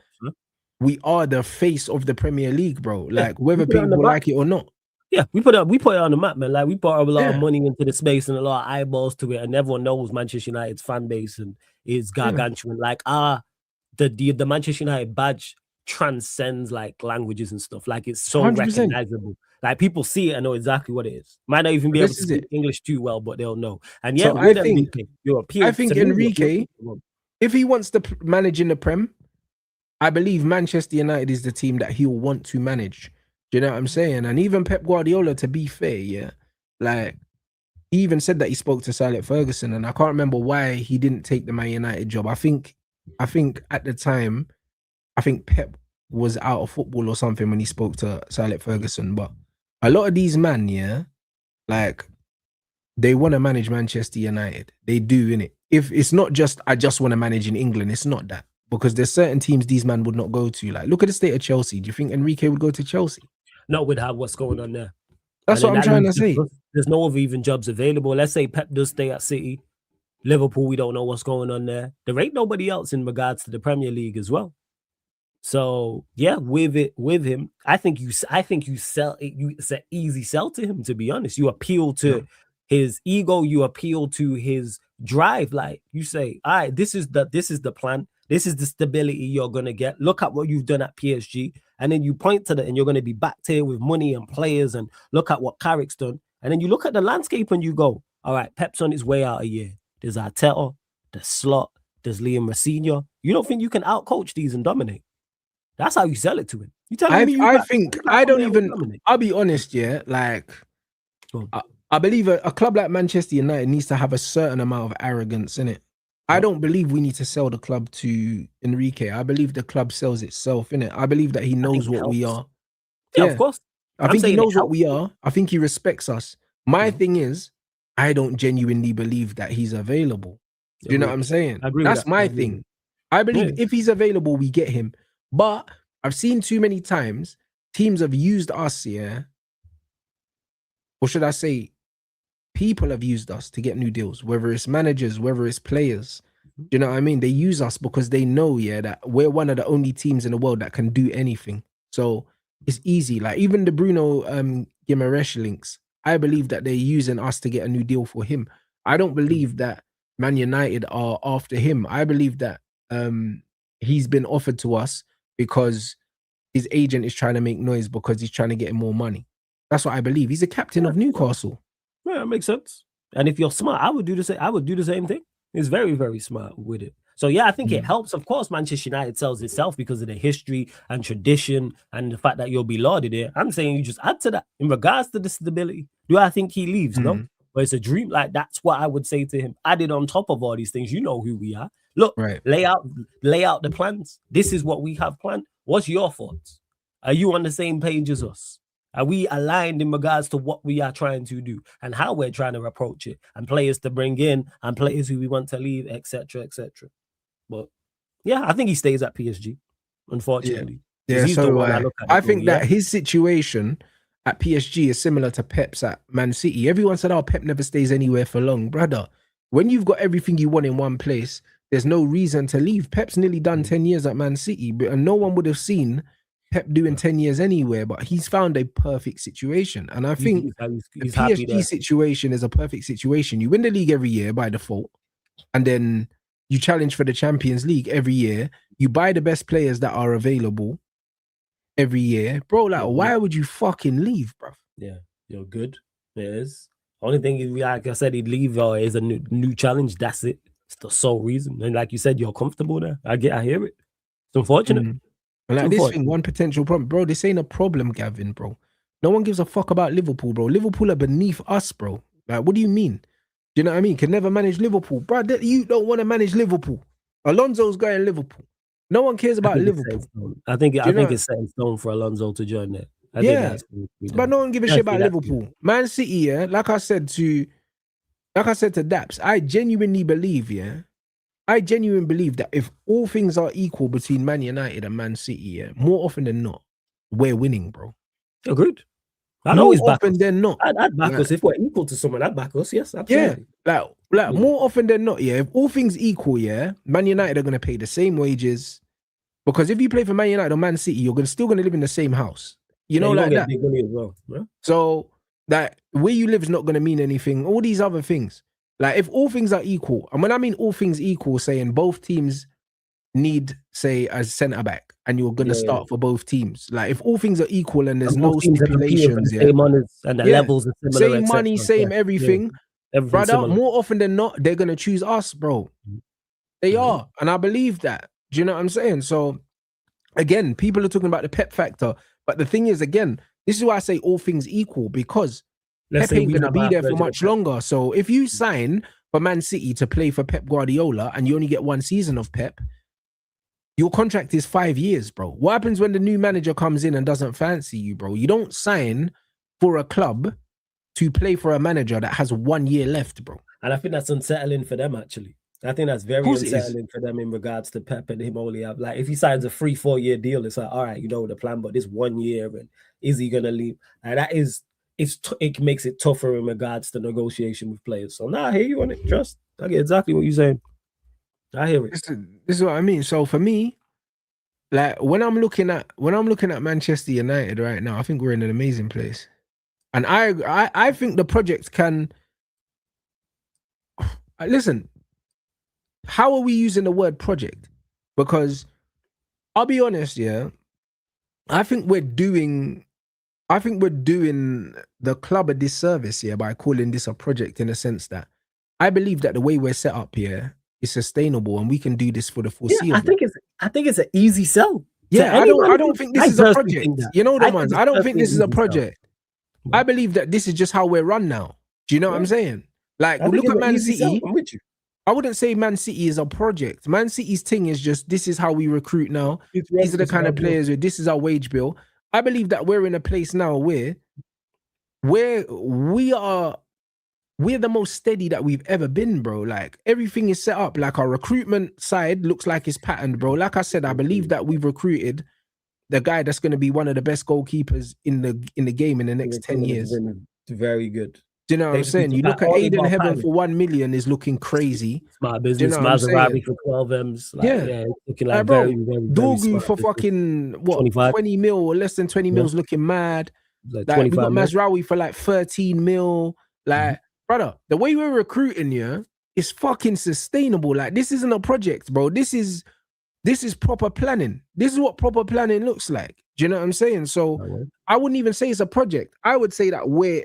face of the Premier League, bro. Like, whether people like it or not. Yeah, we put it on the map, man. Like, we put a lot of money into the space and a lot of eyeballs to it, and everyone knows Manchester United's fan base and is gargantuan. Like, the Manchester United badge transcends like languages and stuff. Like, it's so 100%. Recognizable. Like, people see it and know exactly what it is. Might not even be able to speak English too well, but they'll know. And yeah, so I think Enrique, if he wants to manage in the Prem, I believe Manchester United is the team that he'll want to manage. Do you know what I'm saying? And even Pep Guardiola, to be fair, like, he even said that he spoke to Sir Alex Ferguson, and I can't remember why he didn't take the Man United job. I think at the time, Pep was out of football or something when he spoke to Sir Alex Ferguson. But a lot of these men, like, they want to manage Manchester United. They do, innit? If it's not just, I just want to manage in England, it's not that. Because there's certain teams these men would not go to. Like, look at the state of Chelsea. Do you think Enrique would go to Chelsea? Not with what's going on there. That's what I'm trying to say. There's no other even jobs available. Let's say Pep does stay at City. Liverpool, we don't know what's going on there. There ain't nobody else in regards to the Premier League as well. So yeah, with him, I think you sell it. It's an easy sell to him, to be honest. You appeal to his ego, you appeal to his drive. Like, you say, all right, this is the plan. This is the stability you're gonna get. Look at what you've done at PSG, and then you point to that, and you're gonna be backed here with money and players. And look at what Carrick's done, and then you look at the landscape and you go, all right, Pep's on his way out a year. There's Arteta, there's Slot, there's Liam Rosenior. You don't think you can outcoach these and dominate? That's how you sell it to him. You tell me. I'll be honest, like, I believe a club like Manchester United needs to have a certain amount of arrogance in it. I don't believe we need to sell the club to Enrique. I believe the club sells itself, innit? I believe that he knows what we are. Yeah, of course. I think he saying it knows what helps. we are. I think he respects us. My thing is, I don't genuinely believe that he's available. Do you know what I'm saying? I agree with That's that. my thing. I believe if he's available, we get him. But I've seen too many times teams have used us, yeah. Or should I say, people have used us to get new deals, whether it's managers, whether it's players. Do you know what I mean? They use us because they know, yeah, that we're one of the only teams in the world that can do anything. So it's easy. Like even the Bruno Guimaraes links, I believe that they're using us to get a new deal for him. I don't believe that Man United are after him. I believe that he's been offered to us because his agent is trying to make noise because he's trying to get him more money. That's what I believe. He's a captain of Newcastle. Yeah, that makes sense. And if you're smart, I would do the same. I would do the same thing. He's very, very smart with it. So yeah, I think it helps. Of course, Manchester United sells itself because of the history and tradition and the fact that you'll be lauded there. I'm saying you just add to that in regards to the stability. Do I think he leaves? No, but it's a dream. Like that's what I would say to him. Added on top of all these things, you know who we are. Look, lay out the plans. This is what we have planned. What's your thoughts? Are you on the same page as us? Are we aligned in regards to what we are trying to do and how we're trying to approach it and players to bring in and players who we want to leave, etc., etc. But yeah, I think he stays at PSG, unfortunately. Yeah, he's so the one I look at. I think that his situation at PSG is similar to Pep's at Man City. Everyone said, oh, Pep never stays anywhere for long. Brother, when you've got everything you want in one place, there's no reason to leave. Pep's nearly done 10 years at Man City, and no one would have seen Pep doing 10 years anywhere, but he's found a perfect situation. And I think the PSG situation is a perfect situation. You win the league every year by default, and then you challenge for the Champions League every year. You buy the best players that are available every year. Bro, like, why would you fucking leave, bro? Yeah, you're good. It is. Only thing is, like I said, he'd leave is a new challenge. That's it. It's the sole reason. And like you said, you're comfortable there. I hear it. It's unfortunate. And like this thing, one potential problem, bro. This ain't a problem, Gavin, bro. No one gives a fuck about Liverpool, bro. Liverpool are beneath us, bro. Like, what do you mean? Do you know what I mean? Can never manage Liverpool, bro. You don't want to manage Liverpool. Alonso's going Liverpool. No one cares about Liverpool. I think it's set in stone for Alonso to join there. But no one give a shit about Liverpool. Man City, yeah. Like I said to Daps, I genuinely believe that if all things are equal between Man United and Man City, yeah, more often than not, we're winning, bro. Agreed. I'd always back us. Than not. I'd back us. If we're equal to someone, I'd back us. Yes, absolutely. Yeah, like more often than not, yeah, if all things equal, yeah, Man United are going to pay the same wages. Because if you play for Man United or Man City, you're still going to live in the same house. You know, like that. Big money as well, right? So that where you live is not going to mean anything. All these other things. Like, if all things are equal, and when I mean all things equal, saying both teams need, say, a centre-back, and you're going to start for both teams. Like, if all things are equal and there's no stipulations, same honors and the levels are similar, same money, same everything, brother, similar. More often than not, they're going to choose us, bro. They are, and I believe that. Do you know what I'm saying? So, again, people are talking about the Pep factor, but the thing is, again, this is why I say all things equal, because Pep ain't going to be there for much longer. So if you sign for Man City to play for Pep Guardiola and you only get one season of Pep, your contract is 5 years, bro. What happens when the new manager comes in and doesn't fancy you, bro? You don't sign for a club to play for a manager that has 1 year left, bro. And I think that's unsettling for them, actually. I think that's very unsettling for them in regards to Pep and him only have, like, if he signs a 3-4 year deal, it's like, all right, you know the plan, but this 1 year, and is he going to leave? And that is... it makes it tougher in regards to negotiation with players. So I hear you on it. Trust. I get exactly what you're saying. I hear it. This is what I mean. So for me, like when I'm looking at Manchester United right now, I think we're in an amazing place. And I think the project can listen. How are we using the word project? Because I'll be honest, yeah. I think we're doing the club a disservice here by calling this a project, in a sense that I believe that the way we're set up here is sustainable and we can do this for the foreseeable. Yeah, I think it's an easy sell. Yeah, I don't think this is a project. You know the ones. I don't think this is a project. I believe that this is just how we're run now. Do you know what I'm saying? Like, look at Man City. I'm with you. I wouldn't say Man City is a project. Man City's thing is just, this is how we recruit now. These are the kind of players where this is our wage bill. I believe that we're in a place now where we're the most steady that we've ever been, bro. Like everything is set up. Like our recruitment side looks like it's patterned, bro. Like I said, I believe that we've recruited the guy that's going to be one of the best goalkeepers in the game in the next 10 years. Very good. Do you know what I'm saying? You look at Aiden Heaven for 1 million is looking crazy. Smart business. Do you know Maserati for 12 M's. Like, yeah, looking like bro, very, very, Dorgu for fucking what 25? 20 mil or less than 20 mils looking mad. Like we got Mazraoui for like 13 mil. Like, brother, the way we're recruiting is fucking sustainable. Like, this isn't a project, bro. This is proper planning. This is what proper planning looks like. Do you know what I'm saying? So I wouldn't even say it's a project. I would say that we're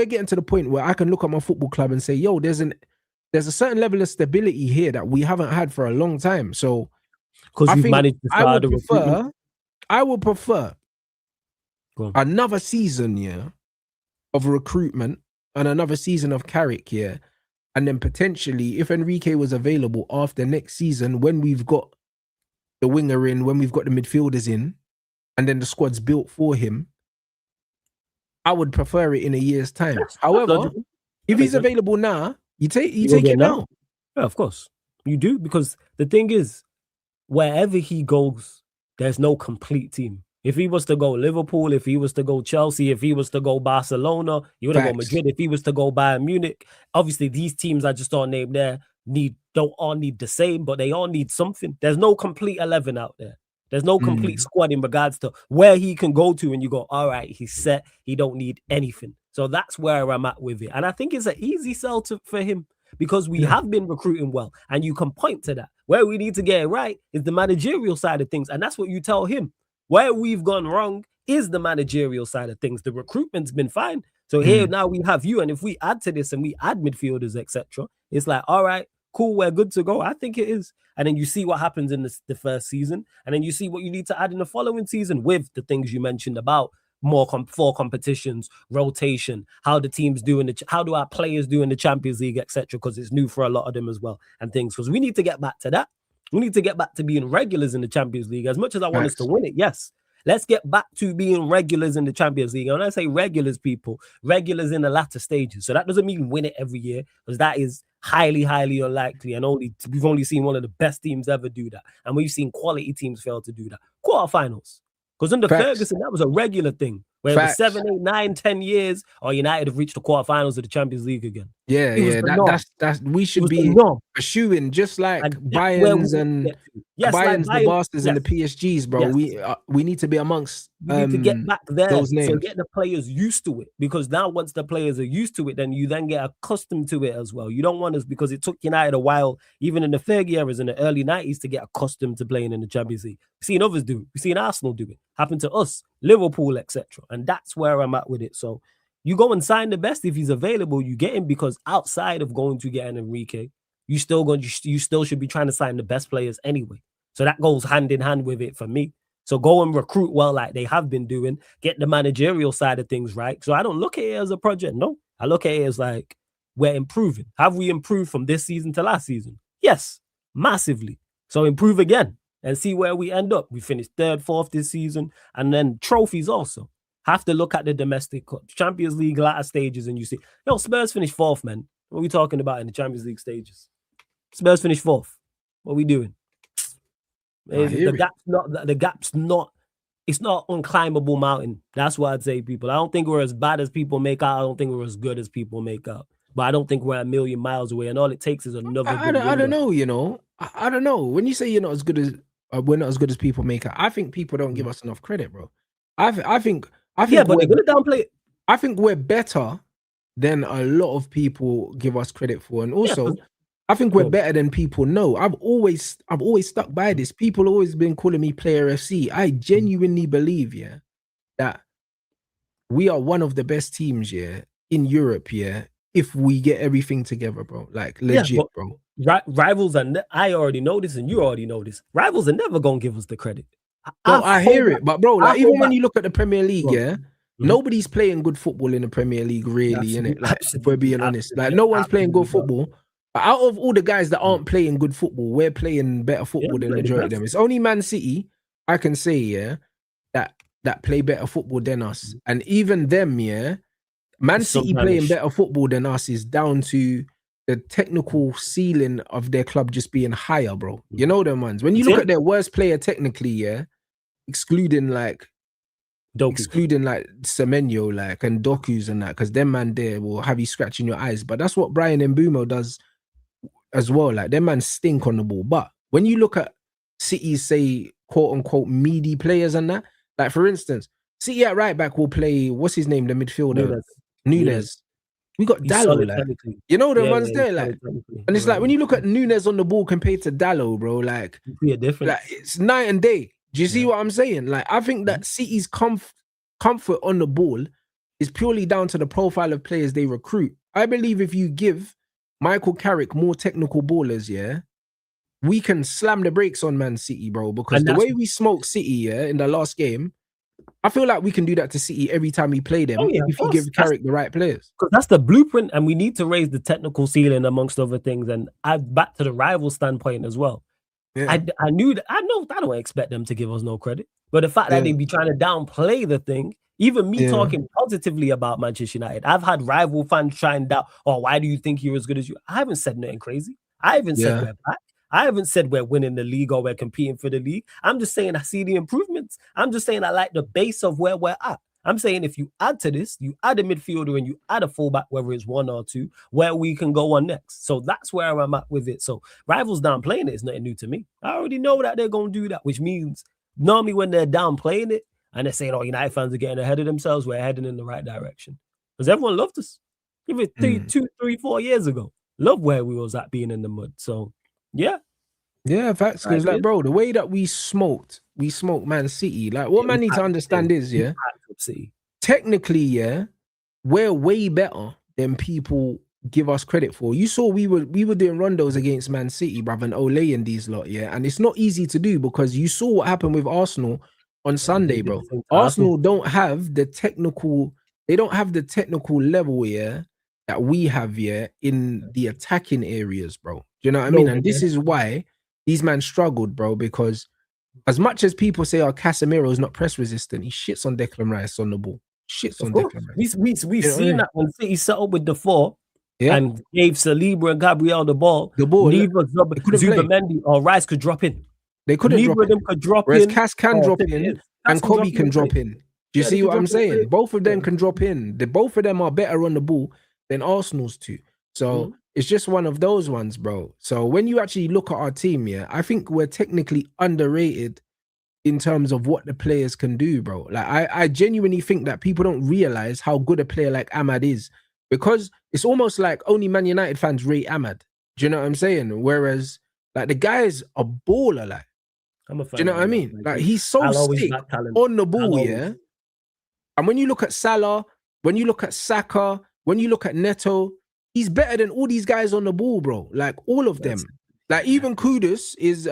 getting to the point where I can look at my football club and say, yo, there's a certain level of stability here that we haven't had for a long time. So because you've managed to start I would prefer another season, of recruitment and another season of Carrick, and then potentially, if Enrique was available after next season, when we've got the winger in, when we've got the midfielders in, and then the squad's built for him, I would prefer it in a year's time. However, if he's available now, you take it now. Yeah, of course. You do, because the thing is, wherever he goes, there's no complete team. If he was to go Liverpool, if he was to go Chelsea, if he was to go Barcelona, he would have go Madrid. If he was to go Bayern Munich, obviously these teams I just all named there don't all need the same, but they all need something. There's no complete 11 out there. There's no complete squad in regards to where he can go to and you go, all right, he's set. He don't need anything. So that's where I'm at with it. And I think it's an easy sell for him because we have been recruiting well. And you can point to that. Where we need to get it right is the managerial side of things. And that's what you tell him. Where we've gone wrong is the managerial side of things. The recruitment's been fine. So here now we have you. And if we add to this and we add midfielders, etc., it's like, all right, cool, we're good to go. I think it is. And then you see what happens in the first season. And then you see what you need to add in the following season with the things you mentioned about four competitions, rotation, how the teams doing how do our players do in the Champions League, etc., because it's new for a lot of them as well and things. Because we need to get back to that. We need to get back to being regulars in the Champions League. As much as I want us to win it, yes. Let's get back to being regulars in the Champions League. And when I say regulars, people, regulars in the latter stages. So that doesn't mean win it every year, because that is highly, highly unlikely. And we've only seen one of the best teams ever do that. And we've seen quality teams fail to do that. Quarterfinals. Because under Ferguson, that was a regular thing. Where for 7, 8, 9, 10 years, United have reached the quarterfinals of the Champions League again. That's we should be pursuing just like Bayern's and Bayern's, the Barca's and the PSGs, bro. We need to be amongst. We need to get back there, those names. So get the players used to it, because now once the players are used to it, then you then get accustomed to it as well. You don't want us, because it took United a while, even in the Fergie eras in the early 90s, to get accustomed to playing in the Champions League. We've seen others do it. We've seen Arsenal do it. Happened to us, Liverpool, etc. And that's where I'm at with it. So you go and sign the best if he's available. You get him, because outside of going to get an Enrique, you still should be trying to sign the best players anyway. So that goes hand in hand with it for me. So go and recruit well, like they have been doing. Get the managerial side of things right. So I don't look at it as a project. No, I look at it as like we're improving. Have we improved from this season to last season? Yes, massively. So improve again and see where we end up. We finished 3rd, 4th this season, and then trophies also. Have to look at the domestic cup, Champions League latter stages, and you see, Spurs finished 4th, man. What are we talking about in the Champions League stages? Spurs finished 4th. What are we doing? The gap's not. It's not unclimbable mountain. That's what I'd say, people. I don't think we're as bad as people make out. I don't think we're as good as people make out. But I don't think we're a million miles away. And all it takes is another. I don't know. I don't know. When you say you're not as good as we're not as good as people make out, I think people don't give us enough credit, bro. I think but they're gonna downplay it. I think we're better than a lot of people give us credit for, and also I think we're better than people know. I've always stuck by this. People always been calling me Player FC. I genuinely believe, that we are one of the best teams, in Europe, if we get everything together, bro. Like legit, bro. Rivals, and I already know this, and you already know this. Rivals are never gonna give us the credit. I hear it, but bro, like even when you look at the Premier League, nobody's playing good football in the Premier League, really, innit? Like, if we're being honest, like no one's playing good football. But out of all the guys that aren't playing good football, we're playing better football than the majority of them. It's only Man City, I can say, that that play better football than us. And even them, yeah, Man City Sometimes playing it's- better football than us is down to the technical ceiling of their club just being higher, bro. You know them ones. When you look at their worst player technically, yeah, excluding like Semenyo, like, and Doku's and that, because them man there will have you scratching your eyes. But that's what Brian Mbeumo does as well. Like, them man stink on the ball. But when you look at City's, say, quote unquote meaty players and that, like, for instance, City at right back will play, what's his name, the midfielder? Nunes. We got Dallo, like, you know, the ones there, like, and it's like when you look at Nunes on the ball compared to Dallo, bro, like, like it's night and day. Do you see what I'm saying? Like, I think that City's comfort on the ball is purely down to the profile of players they recruit. I believe if you give Michael Carrick more technical ballers, yeah, we can slam the brakes on Man City, bro, because the way we smoked City, yeah, in the last game, I feel like we can do that to City every time we play them if you give Carrick the right players. Because that's the blueprint, and we need to raise the technical ceiling amongst other things. And back to the rival standpoint as well. Yeah. I knew that. I don't expect them to give us no credit, but the fact that they be trying to downplay the thing, even me talking positively about Manchester United, I've had rival fans trying to doubt. Oh, why do you think you're as good as you? I haven't said nothing crazy. I haven't said we're back. I haven't said we're winning the league or we're competing for the league. I'm just saying I see the improvements. I'm just saying I like the base of where we're at. I'm saying if you add to this, you add a midfielder and you add a fullback, whether it's one or two, where we can go on next. So that's where I'm at with it. So rivals downplaying it is nothing new to me. I already know that they're going to do that, which means normally when they're downplaying it and they're saying, oh, United fans are getting ahead of themselves, we're heading in the right direction. Because everyone loved us. Even 2, 3, 4 years ago. Love where we was at being in the mud. So yeah, facts. Because like, bro, the way that we smoked Man City. Like, what man need to understand is, technically, we're way better than people give us credit for. You saw we were doing rondos against Man City, bruv, and Ole and these lot, and it's not easy to do because you saw what happened with Arsenal on Sunday, bro. Arsenal don't have the technical. They don't have the technical level, that we have, in the attacking areas, bro. Do you know what I mean? And this is why these men struggled, bro, because as much as people say, oh, Casemiro is not press resistant, he shits on Declan Rice on the ball. Declan Rice. We've seen that when City set up with the 4 and gave Saliba and Gabriel the ball. Neither Zubimendi or Rice could drop in. They couldn't drop in. Whereas Cass can drop in and Kobe can drop in. Do you see what I'm saying? Both of them can drop in. Both of them are better on the ball than Arsenal's two. So it's just one of those ones, bro. So when you actually look at our team, I think we're technically underrated in terms of what the players can do, bro. Like, I genuinely think that people don't realize how good a player like Ahmad is, because it's almost like only Man United fans rate Ahmad. Do you know what I'm saying? Whereas, like, the guy is a baller, like. I'm a fan. Do you know what I mean? Like, he's so sick on the ball, And when you look at Salah, when you look at Saka, when you look at Neto, he's better than all these guys on the ball, bro. Like, all of them. Like, even Kudus is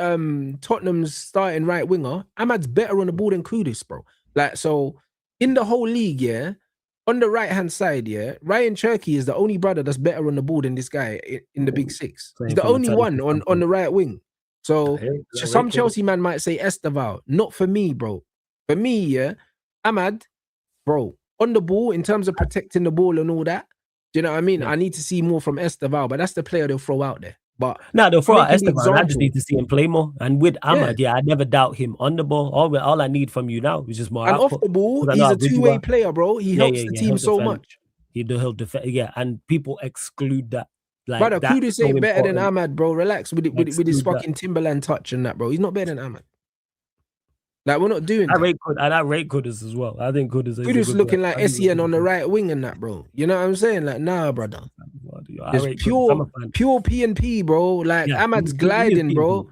Tottenham's starting right winger. Ahmad's better on the ball than Kudus, bro. Like, so in the whole league, on the right-hand side, Ryan Cherky is the only brother that's better on the ball than this guy in the big six. He's the only one on the right wing. So some Chelsea man might say Esteval. Not for me, bro. For me, Ahmad, bro, on the ball, in terms of protecting the ball and all that, do you know what I mean? I need to see more from Esteval, but that's the player they'll throw out there. But no, they'll throw out Esteval. I just need to see him play more. And with Ahmad, I never doubt him on the ball. All I need from you now is just more and output. Off the ball, he's a two-way player, bro. He helps the team so much. He'll defend, and people exclude that. Like, brother, Kudus ain't better than Ahmad, bro. Relax with his fucking Timberland touch and that, bro. He's not better than Ahmad. Like, we're not doing that. I rate Kudus as well. I think Kudus is looking like Essien on the right wing and that, bro. You know what I'm saying? Like, nah, brother. It's pure P&P, bro. Like, Ahmad's gliding, bro.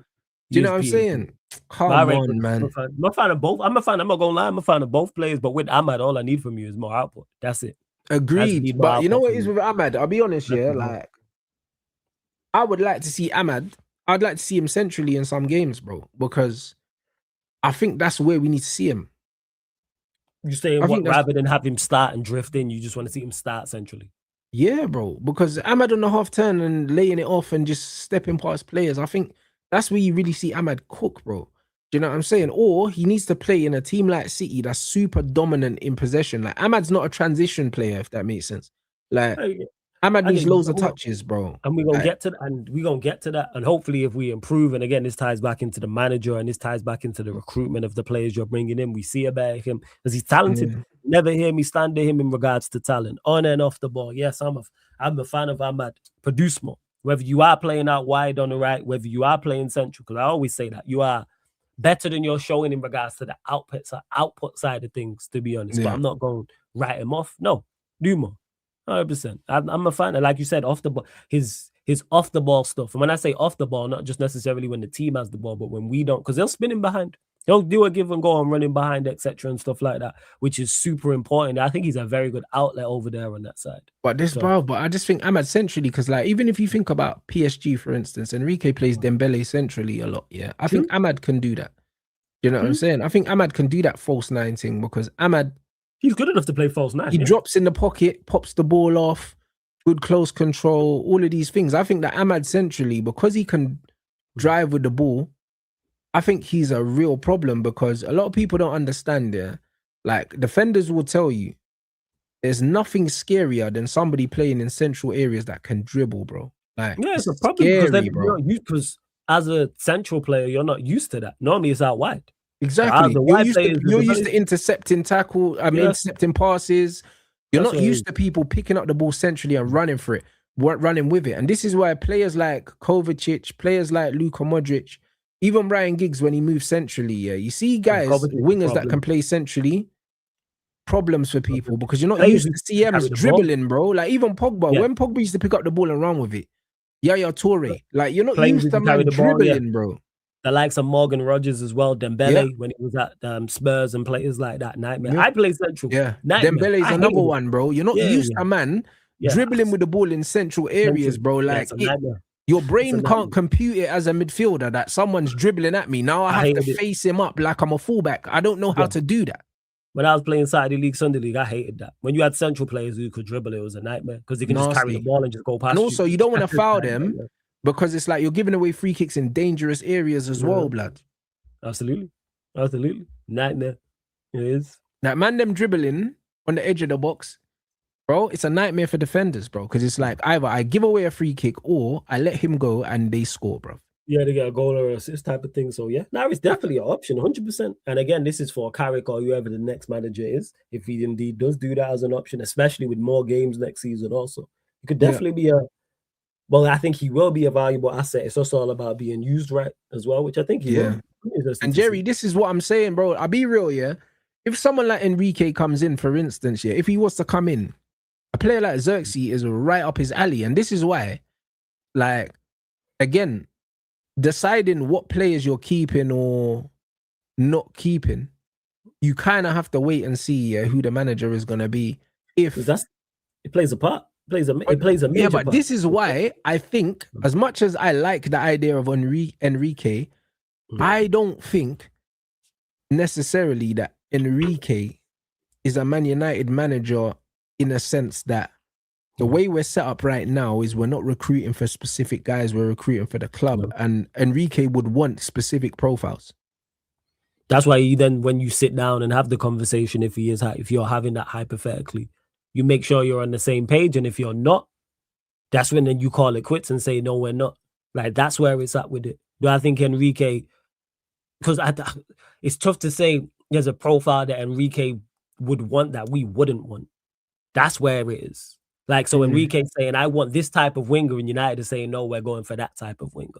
Do you know what I'm saying? Come on, man. I'm a fan of both. I'm not gonna lie, I'm a fan of both players, but with Ahmad, all I need from you is more output. That's it. Agreed. But you know what it is with Ahmad? I'll be honest, like, I would like to see Ahmad. I'd like to see him centrally in some games, bro, because I think that's where we need to see him. You're saying rather than have him start and drift in, you just want to see him start centrally? Yeah, bro. Because Ahmad on the half turn and laying it off and just stepping past players, I think that's where you really see Ahmad cook, bro. Do you know what I'm saying? Or he needs to play in a team like City that's super dominant in possession. Like Ahmad's not a transition player, if that makes sense. Like Ahmad needs loads of touches, bro. And we're gonna get to that. And hopefully, if we improve, and again, this ties back into the manager and this ties back into the recruitment of the players you're bringing in. We see about him because he's talented. Never hear me slander him in regards to talent on and off the ball. Yes, I'm a fan of Ahmad. Produce more. Whether you are playing out wide on the right, whether you are playing central, because I always say that you are better than you're showing in regards to the output side of things, to be honest. But I'm not going to write him off. No, do more. 100%. I'm a fan. And like you said, off the ball, his off the ball stuff. And when I say off the ball, not just necessarily when the team has the ball, but when we don't, because they'll spin him behind. He'll do a give and go and running behind, etc. and stuff like that, which is super important. I think he's a very good outlet over there on that side. But I just think Ahmad centrally, because like even if you think about PSG, for instance, Enrique plays Dembele centrally a lot. Yeah, I think Ahmad can do that. You know what I'm saying? I think Ahmad can do that false nine thing because Ahmad, he's good enough to play false nine. He drops in the pocket, pops the ball off, good close control, all of these things. I think that Ahmad centrally, because he can drive with the ball, I think he's a real problem because a lot of people don't understand there. Like defenders will tell you, there's nothing scarier than somebody playing in central areas that can dribble, bro. Like it's a problem because as a central player, you're not used to that. Normally it's out wide. Exactly. You're used to intercepting tackle, intercepting passes. You're not used to people picking up the ball centrally and running for it, running with it. And this is why players like Kovacic, players like Luka Modric, even Ryan Giggs when he moves centrally, you see guys, wingers that can play centrally, problems for people because you're not used to CMs dribbling, bro. Like even Pogba, when Pogba used to pick up the ball and run with it, Yaya Toure, like you're not used to man dribbling, bro. The likes of Morgan Rogers as well, Dembele when he was at Spurs and players like that, nightmare. I play central. Yeah, Dembele's another one, bro. You're not used to man dribbling with the ball in central areas, bro. Like your brain can't compute it as a midfielder that someone's dribbling at me. Now I have to face him up like I'm a fullback. I don't know how to do that. When I was playing Saturday League, Sunday League, I hated that. When you had central players who could dribble, it was a nightmare because they can just carry the ball and just go past. And also, you don't want to foul them because it's like you're giving away free kicks in dangerous areas as well, blood. Absolutely. Nightmare. It is. That man them dribbling on the edge of the box, bro, it's a nightmare for defenders, bro, because it's like either I give away a free kick or I let him go and they score, bro. Yeah, they get a goal or assist type of thing. So yeah, now it's definitely an option, 100%. And again, this is for Carrick or whoever the next manager is, if he indeed does do that as an option, especially with more games next season also. It could definitely be I think he will be a valuable asset. It's also all about being used right as well, which I think he will. And Jerry, this is what I'm saying, bro. I'll be real, if someone like Enrique comes in, for instance, if he was to come in, a player like Xerxes is right up his alley. And this is why, like, again, deciding what players you're keeping or not keeping, you kind of have to wait and see who the manager is going to be. If it plays a part. It plays a major part. This is why I think, as much as I like the idea of Enrique, I don't think necessarily that Enrique is a Man United manager in a sense that the way we're set up right now is we're not recruiting for specific guys, we're recruiting for the club. And Enrique would want specific profiles. That's why when you sit down and have the conversation, if you're having that hypothetically, you make sure you're on the same page. And if you're not, that's when then you call it quits and say, no, we're not. Like, that's where it's at with it. Do I think Enrique, because it's tough to say there's a profile that Enrique would want that we wouldn't want. That's where it is. Like, so Enrique saying, I want this type of winger, and United is saying, no, we're going for that type of winger.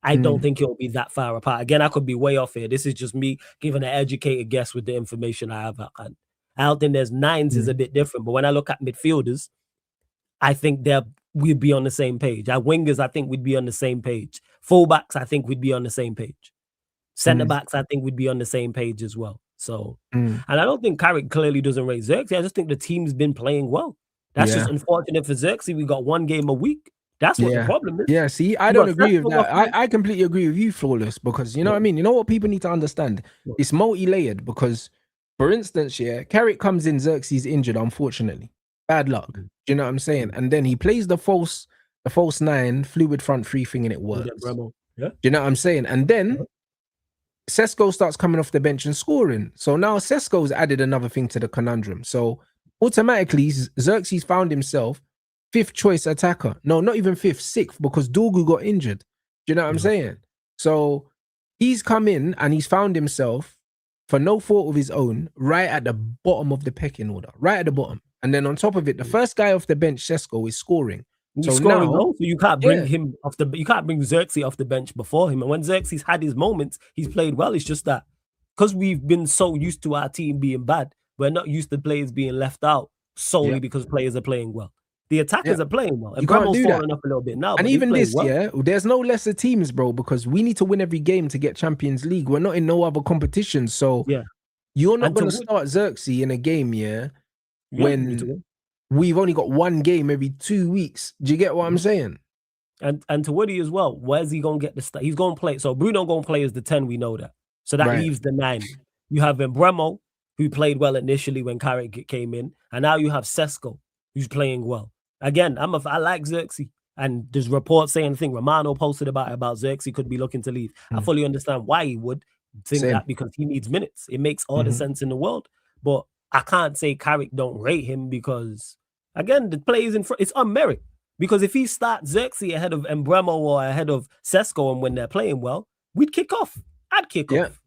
I don't think it'll be that far apart. Again, I could be way off here. This is just me giving an educated guess with the information I have at hand. I don't think there's nines is a bit different, but when I look at midfielders, I think we'd be on the same page. Our wingers, I think we'd be on the same page. Fullbacks, I think we'd be on the same page. Centre backs, I think we'd be on the same page as well. So, and I don't think Carrick clearly doesn't rate Xerxes. I just think the team's been playing well. That's just unfortunate for Xerxes. We got one game a week. That's what the problem is. Yeah, see, I don't agree with that. I completely agree with you, Flawless, because you know what I mean? You know what people need to understand? It's multi-layered because, for instance, Carrick comes in, Xerxes injured, unfortunately. Bad luck. Do you know what I'm saying? And then he plays the false nine, fluid front three thing, and it works. Do you know what I'm saying? And then Sesko starts coming off the bench and scoring. So now Sesko's added another thing to the conundrum. So automatically, Xerxes found himself 5th choice attacker. No, not even 5th, 6th, because Dorgu got injured. Do you know what I'm saying? So he's come in and he's found himself, for no fault of his own, right at the bottom of the pecking order, right at the bottom. And then on top of it, the first guy off the bench, Sesko, is scoring. So scoring goals, so you can't bring him off the. You can't bring Xerxes off the bench before him. And when Xerxes had his moments, he's played well. It's just that because we've been so used to our team being bad, we're not used to players being left out solely because players are playing well. The attackers are playing well. And you can't do that. Falling up a little bit now. And even this, there's no lesser teams, bro, because we need to win every game to get Champions League. We're not in no other competition. So you're not going to start Xerxes in a game, when we've only got one game every 2 weeks. Do you get what I'm saying? And to Woody as well, where's he going to get the start? He's going to play. So Bruno going to play as the 10, we know that. So that leaves the 9. You have Embremo, who played well initially when Carrick came in. And now you have Sesko, who's playing well. Again, I like Xerxes. And there's reports saying, I think Romano posted about Xerxes could be looking to leave. I fully understand why he would think that, because he needs minutes. It makes all the sense in the world. But I can't say Carrick don't rate him because, again, the plays in front, it's on merit. Because if he starts Xerxes ahead of Embremo or ahead of Sesko, and when they're playing well, we'd kick off. I'd kick off.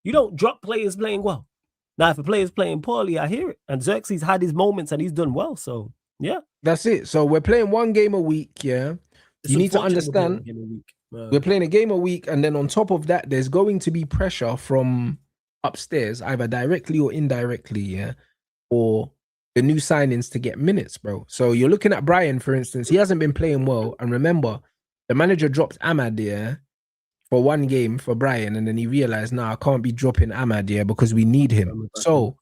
You don't drop players playing well. Now, if a player's playing poorly, I hear it. And Xerxes had his moments and he's done well. So, yeah. That's it. So we're playing one game a week, You need to understand we're playing a game a week, and then on top of that, there's going to be pressure from upstairs, either directly or indirectly, or the new signings to get minutes, bro. So you're looking at Brian, for instance. He hasn't been playing well, and remember, the manager dropped Ahmad for one game for Brian, and then he realized, I can't be dropping Ahmad because we need him. So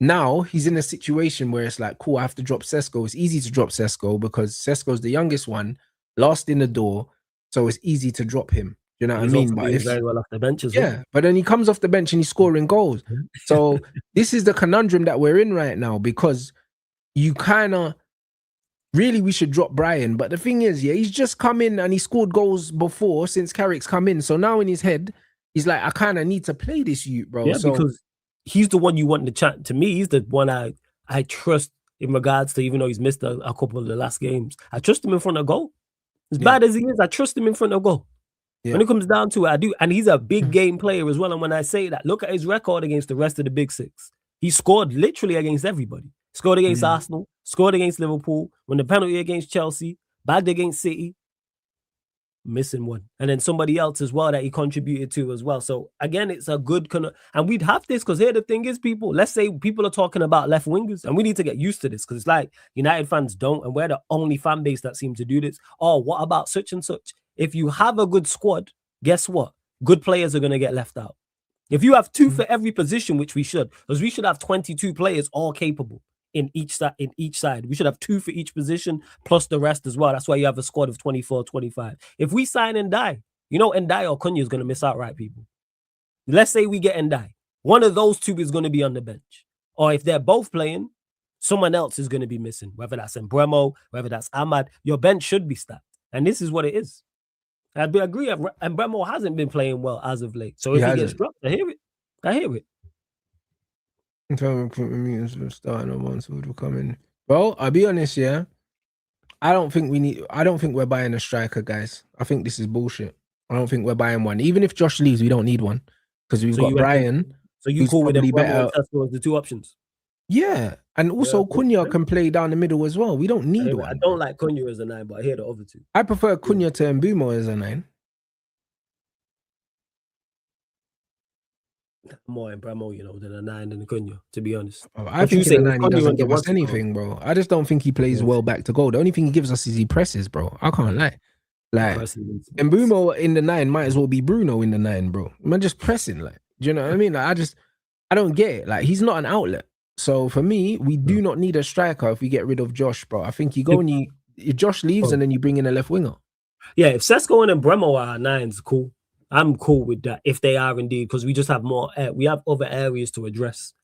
now he's in a situation where it's like, cool, I have to drop Sesko. It's easy to drop Sesko because Sesko's the youngest one, last in the door, so it's easy to drop him. You know what I mean? But he's very well off the bench as well. But then he comes off the bench and he's scoring goals. So this is the conundrum that we're in right now, because you kind of really, we should drop Brian. But the thing is, he's just come in and he scored goals before since Carrick's come in. So now in his head, he's like, I kind of need to play this youth, bro. Yeah, because he's the one you want to chat. To me, he's the one I trust in regards to, even though he's missed a couple of the last games. I trust him in front of goal. As bad as he is, I trust him in front of goal. When it comes down to it, I do. And he's a big game player as well. And when I say that, look at his record against the rest of the big 6. He scored literally against everybody. Scored against Arsenal, scored against Liverpool, won the penalty against Chelsea, bagged against City, missing one. And then somebody else as well that he contributed to as well. So again, it's a good and we'd have this, because here the thing is, people, let's say people are talking about left wingers, and we need to get used to this, because it's like United fans don't, and we're the only fan base that seem to do this. Oh, what about such and such? If you have a good squad, guess what? Good players are going to get left out. If you have 2 for every position, which we should, because we should have 22 players all capable in each side. We should have 2 for each position plus the rest as well. That's why you have a squad of 24, 25. If we sign Ndiaye, Ndiaye or Cunha is going to miss out, right, people? Let's say we get Ndiaye. One of those 2 is going to be on the bench. Or if they're both playing, someone else is going to be missing. Whether that's Embremo, whether that's Ahmad, your bench should be stacked. And this is what it is. I agree. Embremo hasn't been playing well as of late. So if he gets dropped, I hear it. Starting on once would come in. Well, I'll be honest, I don't think we're buying a striker, guys. I think this is bullshit. I don't think we're buying one. Even if Josh leaves, we don't need one, because we've got Brian. So you cool with them better as the 2 options? Yeah, and also Cunha can play down the middle as well. We don't need one. I don't like Cunha as a 9, but I hear the other 2. I prefer Cunha to Mbeumo as a 9. More Embremo, than a 9 than a Cunha, to be honest. I think in a 9 he doesn't give us anything, bro. I just don't think he plays well back to goal. The only thing he gives us is he presses, bro. I can't lie. Like, Mbeumo in the 9 might as well be Bruno in the 9, bro. Man, just pressing, like, do you know what I mean? Like, I don't get it. Like, he's not an outlet. So for me, we do not need a striker if we get rid of Josh, bro. I think you go and if Josh leaves and then you bring in a left winger. Yeah, if Sesko and Embremo are 9s, cool. I'm cool with that if they are indeed, because we just have more. We have other areas to address.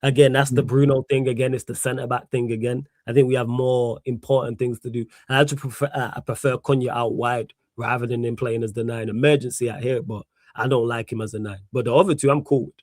Again, that's the Bruno thing. Again, it's the centre back thing. Again, I think we have more important things to do. I prefer Cunha out wide rather than him playing as the 9. Emergency, I hear it, but I don't like him as a 9. But the other two, I'm cool with.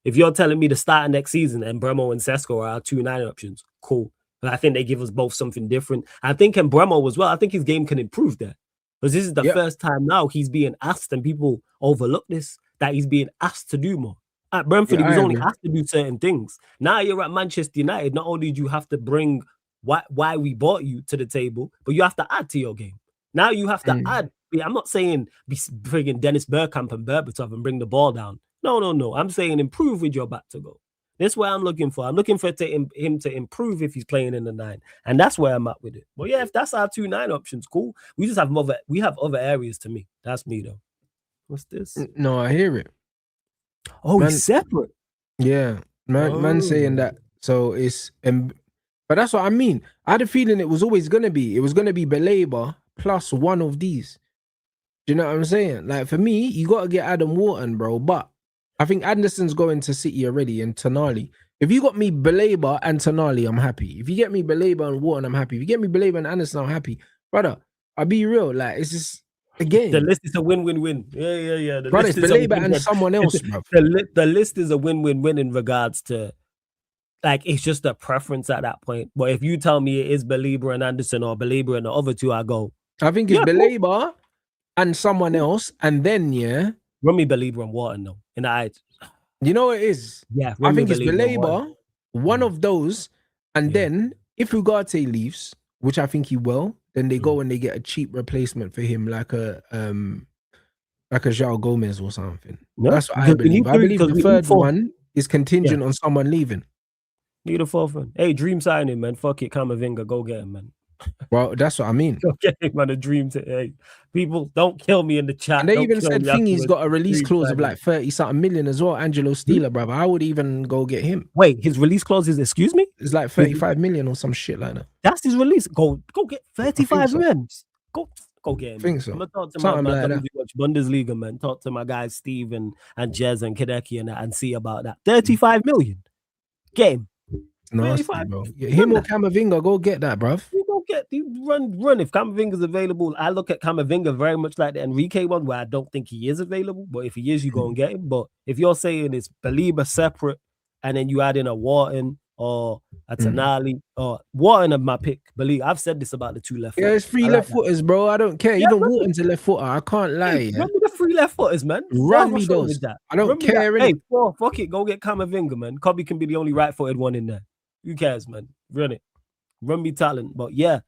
If you're telling me the start next season and Bremo and Sesko are our 2 9 options, cool. But I think they give us both something different. I think Bremo as well. I think his game can improve there. Because this is the first time now he's being asked, and people overlook this, that he's being asked to do more. At Brentford, he was only asked to do certain things. Now you're at Manchester United. Not only do you have to bring why we bought you to the table, but you have to add to your game. Now you have to add. I'm not saying be frigging Dennis Bergkamp and Berbatov and bring the ball down. No. I'm saying improve with your back to go. That's what I'm looking for. I'm looking for him to improve if he's playing in the 9, and that's where I'm at with it. But yeah, if that's our 2 9 options, cool. We just have other areas to me. That's me though. What's this? No, I hear it. Oh, he's separate. Yeah, man saying that. So it's but that's what I mean. I had a feeling it was always gonna be. It was gonna be Belabor plus one of these. Do you know what I'm saying? Like for me, you gotta get Adam Wharton, bro. But I think Anderson's going to City already, and Tonali. If you got me Belabor and Tonali, I'm happy. If you get me Belabor and Wharton, I'm happy. If you get me Belabor and Anderson, I'm happy. Brother, I'll be real. Like, it's just, again. The list is a win-win-win. Yeah. Brother, it's Belabor and someone else, bro. The list is a win-win-win in regards to, like, it's just a preference at that point. But if you tell me it is Belabor and Anderson or Belabor and the other two, I go. I think it's Belabor and someone else, and then, run me Belabor and Wharton, though. You know what it is? Yeah. I think it's Belabor, one of those, and then if Ugarte leaves, which I think he will, then they go and they get a cheap replacement for him, like a João Gomez or something. Yeah. That's what I believe. I believe the third one is contingent on someone leaving. Need a fourth one. Hey, dream signing, man. Fuck it, Camavinga, go get him, man. Well, that's what I mean. Go get him, man. A dream to hey. People don't kill me in the chat. And they even said Thingy's got a release clause of like 30-something million as well. Angelo Steeler, brother. I would even go get him. Wait, his release clause is, excuse me? It's like 35 million or some shit like that. That's his release. Go get 35 million. Go get him. I think so. I'm gonna talk to my Bundesliga, man. Talk to my guys Steve and Jez and Kadeki and see about that. 35 million. Get him. Nasty, bro. Him or Camavinga, go get that, bruv. Run. If Camavinga's available, I look at Camavinga very much like the Enrique one, where I don't think he is available. But if he is, you go and get him. But if you're saying it's Belabor separate, and then you add in a Wharton or a Tonali, or Wharton of my pick. Believe I've said this about the 2 left. Yeah, it's 3 left footers, bro. I don't care. Even Wharton's a left footer. I can't lie. Run me the 3 left footers, man. Run me those. I don't care. Hey, fuck it. Go get Camavinga, man. Kobe can be the only right-footed one in there. Who cares, man? Run it. Run me talent. But yeah,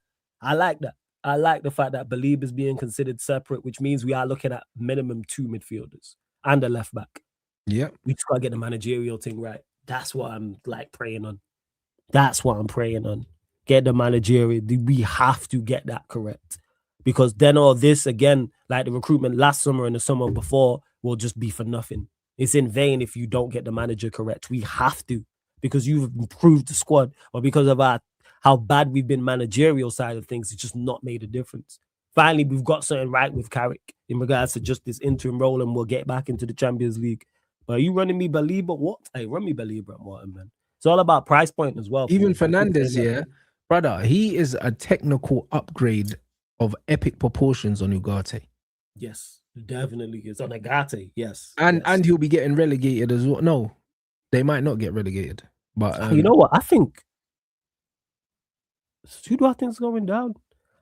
I like that. I like the fact that Belabor is being considered separate, which means we are looking at minimum 2 midfielders and a left back. Yeah. We just got to get the managerial thing right. That's what I'm like praying on. That's what I'm praying on. Get the managerial. We have to get that correct. Because then all this, again, like the recruitment last summer and the summer before, will just be for nothing. It's in vain if you don't get the manager correct. We have to. Because you've improved the squad, or because of how bad we've been managerial side of things, it's just not made a difference. Finally, we've got something right with Carrick in regards to just this interim role, and we'll get back into the Champions League. But are you running me Belabor? What? Hey, run me Belabor and Wharton, man. It's all about price point as well. Even Fernandez, brother, he is a technical upgrade of epic proportions on Ugarte. Yes, definitely is on Ugarte. Yes, and he'll be getting relegated as well. No, they might not get relegated. But you know what? I think who do I think is going down?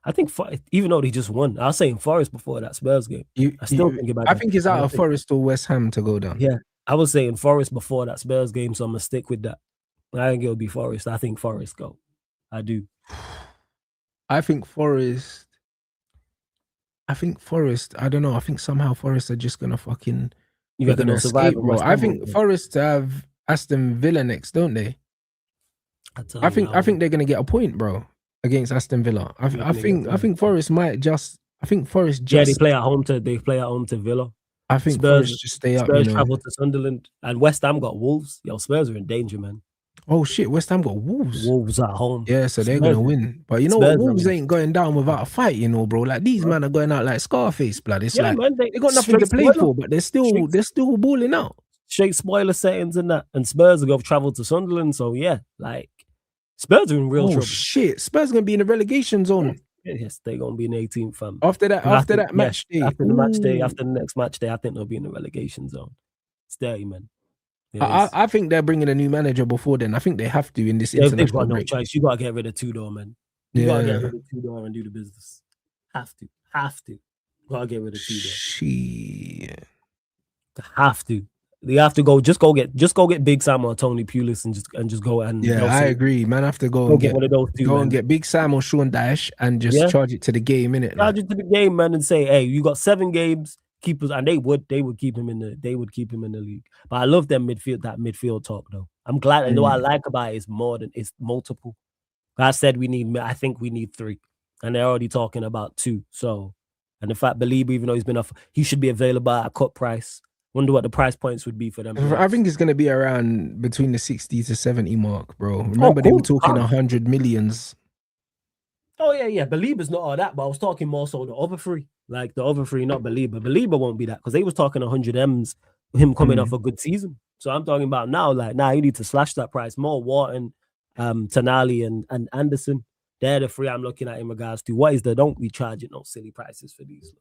I think even though they just won, I was saying Forest before that Spurs game. I still think about. I think it's out of Forest or West Ham to go down. Yeah, I was saying Forest before that Spurs game, so I'm gonna stick with that. I think it'll be Forest. I think Forest go. I do. I think Forest. I don't know. I think somehow Forest are just gonna fucking. You're gonna escape, bro. I think Forest have Aston Villa next, don't they? I think they're gonna get a point, bro, against Aston Villa. I think Forest might just. I think Forest just. Yeah, they play at home to Villa. I think Spurs just stay up. Spurs travel to Sunderland, and West Ham got Wolves. Yo, Spurs are in danger, man. Oh shit, West Ham got Wolves. Wolves at home. Yeah, so they're gonna win. But you know what? Wolves ain't going down without a fight, you know, bro. Like these men are going out like Scarface, blood. It's like man, they got nothing to play for, but they're still balling out. Straight spoiler settings and that, and Spurs are going to travel to Sunderland. So yeah, like Spurs are in real trouble. Shit, Spurs are going to be in the relegation zone. Yes, they're gonna be in 18th, fam. After that match day, after the match day, after the next match day, I think they'll be in the relegation zone. It's dirty, man. I think they're bringing a new manager before then. I think they have to in this international They've got no break. choice. You gotta get rid of Tudor, man. You gotta get rid of Tudor and do the business. Have to. Gotta get rid of Tudor. Shit. Have to. They have to go. Just go get Big Sam or Tony Pulis and just go and I agree, man. I have to go and get one of those two. And get Big Sam or Sean Dash and just charge it to the game, innit? Charge it to the game, man, and say, hey, you got 7 games. Keep us, and they would keep him in the league. But I love that midfield talk though. I'm glad. And what I like about it is it's multiple. I said I think we need 3, and they're already talking about 2. So, and the fact Belieber, even though he's been off, he should be available at a cut price. Wonder what the price points would be for them. I think it's going to be around between the 60 to 70 mark, bro. Remember they were talking 100 millions. Oh yeah. Belieber's not all that, but I was talking more so the other 3. Like the other 3, not Belieber. Belieber won't be that because they was talking 100 M's, him coming off a good season. So I'm talking about now, like, you need to slash that price more. Wharton, Tonali and Anderson. They're the 3 I'm looking at in regards to what is don't be charging no silly prices for these.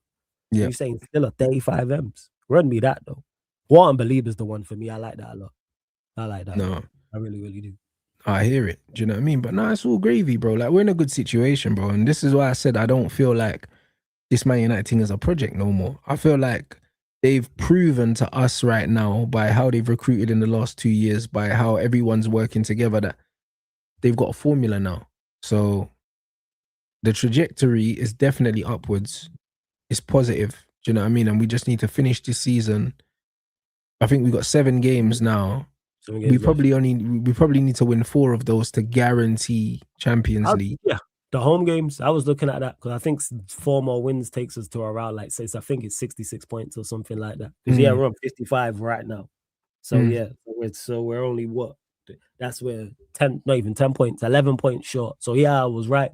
Yeah. You're saying still a 35 M's. Run me that though. Wharton Belieber's the one for me. I like that a lot. I like that. No, I really, really do. I hear it. Do you know what I mean? But no, it's all gravy, bro. Like, we're in a good situation, bro. And this is why I said I don't feel like this Man United thing is a project no more. I feel like they've proven to us right now by how they've recruited in the last 2 years, by how everyone's working together, that they've got a formula now. So the trajectory is definitely upwards. It's positive. Do you know what I mean? And we just need to finish this season. I think we've got 7 games now. We probably need to win 4 of those to guarantee Champions League. Yeah, the home games. I was looking at that because I think 4 more wins takes us to around I think it's 66 points or something like that. Because we're on 55 right now. So we're only what? That's where 10, not even 10 points, 11 points short. So I was right.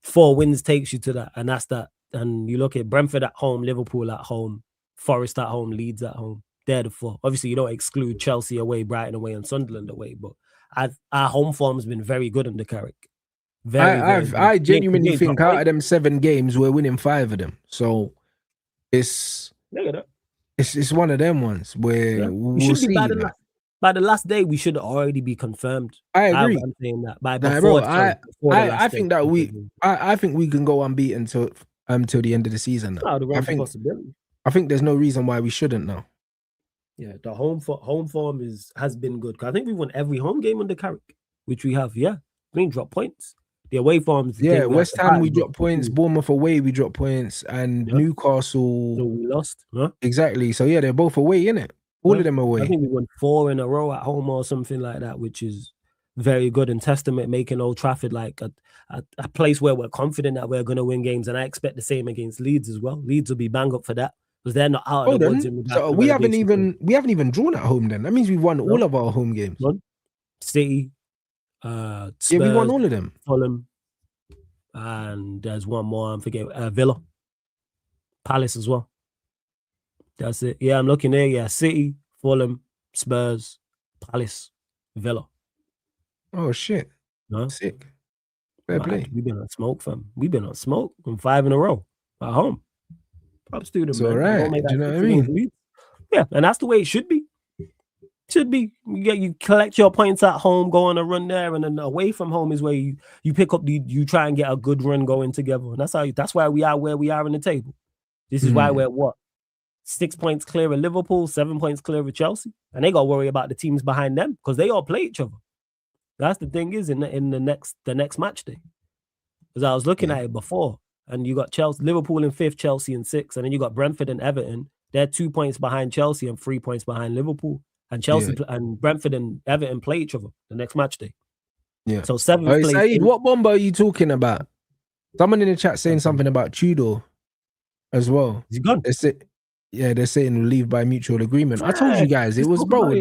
4 wins takes you to that, and that's that. And you look at Brentford at home, Liverpool at home, Forest at home, Leeds at home. They're the 4. Obviously, you don't exclude Chelsea away, Brighton away, and Sunderland away. But our home form has been very good under Carrick. I genuinely think out of them 7 games, we're winning 5 of them. So it's one of them ones where we'll see. By the last day, we should already be confirmed. I agree. I'm saying that. I think that I think we can go unbeaten till the end of the season. I think there's no reason why we shouldn't now. Yeah, the home form has been good. I think we won every home game under Carrick, which we have. Yeah, we didn't drop points. The away forms. Yeah, West Ham we dropped points. Bournemouth away we dropped points, and Newcastle. So we lost. Huh? Exactly. So they're both away, innit? All of them away. I think we won 4 in a row at home or something like that, which is very good and testament, making Old Trafford like a place where we're confident that we're going to win games. And I expect the same against Leeds as well. Leeds will be bang up for that because they're not out of the woods. So we haven't even drawn at home then. That means we've won all of our home games. City, Spurs, we won all of them. Fulham, and there's one more, I'm forgetting, Villa. Palace as well. That's it. Yeah, I'm looking there. Yeah, City, Fulham, Spurs, Palace, Villa. Oh shit! No, sick. Fair play. We've been on smoke, fam. We've been on smoke from 5 in a row at home. Props to them. It's all right. Do you know what I mean? Yeah, and that's the way it should be. Should be. You collect your points at home, go on a run there, and then away from home is where you pick up you try and get a good run going together. And that's why we are where we are in the table. This is why we're what? 6 points clear of Liverpool, 7 points clear of Chelsea, and they got to worry about the teams behind them because they all play each other. That's the thing is in the next match day, because I was looking at it before, and you got Liverpool in 5th, Chelsea in 6th, and then you got Brentford and Everton. They're 2 points behind Chelsea and 3 points behind Liverpool, and Chelsea and Brentford and Everton play each other the next match day. Yeah. So 7th place. Saeed, what bomber are you talking about? Someone in the chat saying something about Tudor as well. Is he gone? They're saying we'll leave by mutual agreement. I told you guys it was, bro.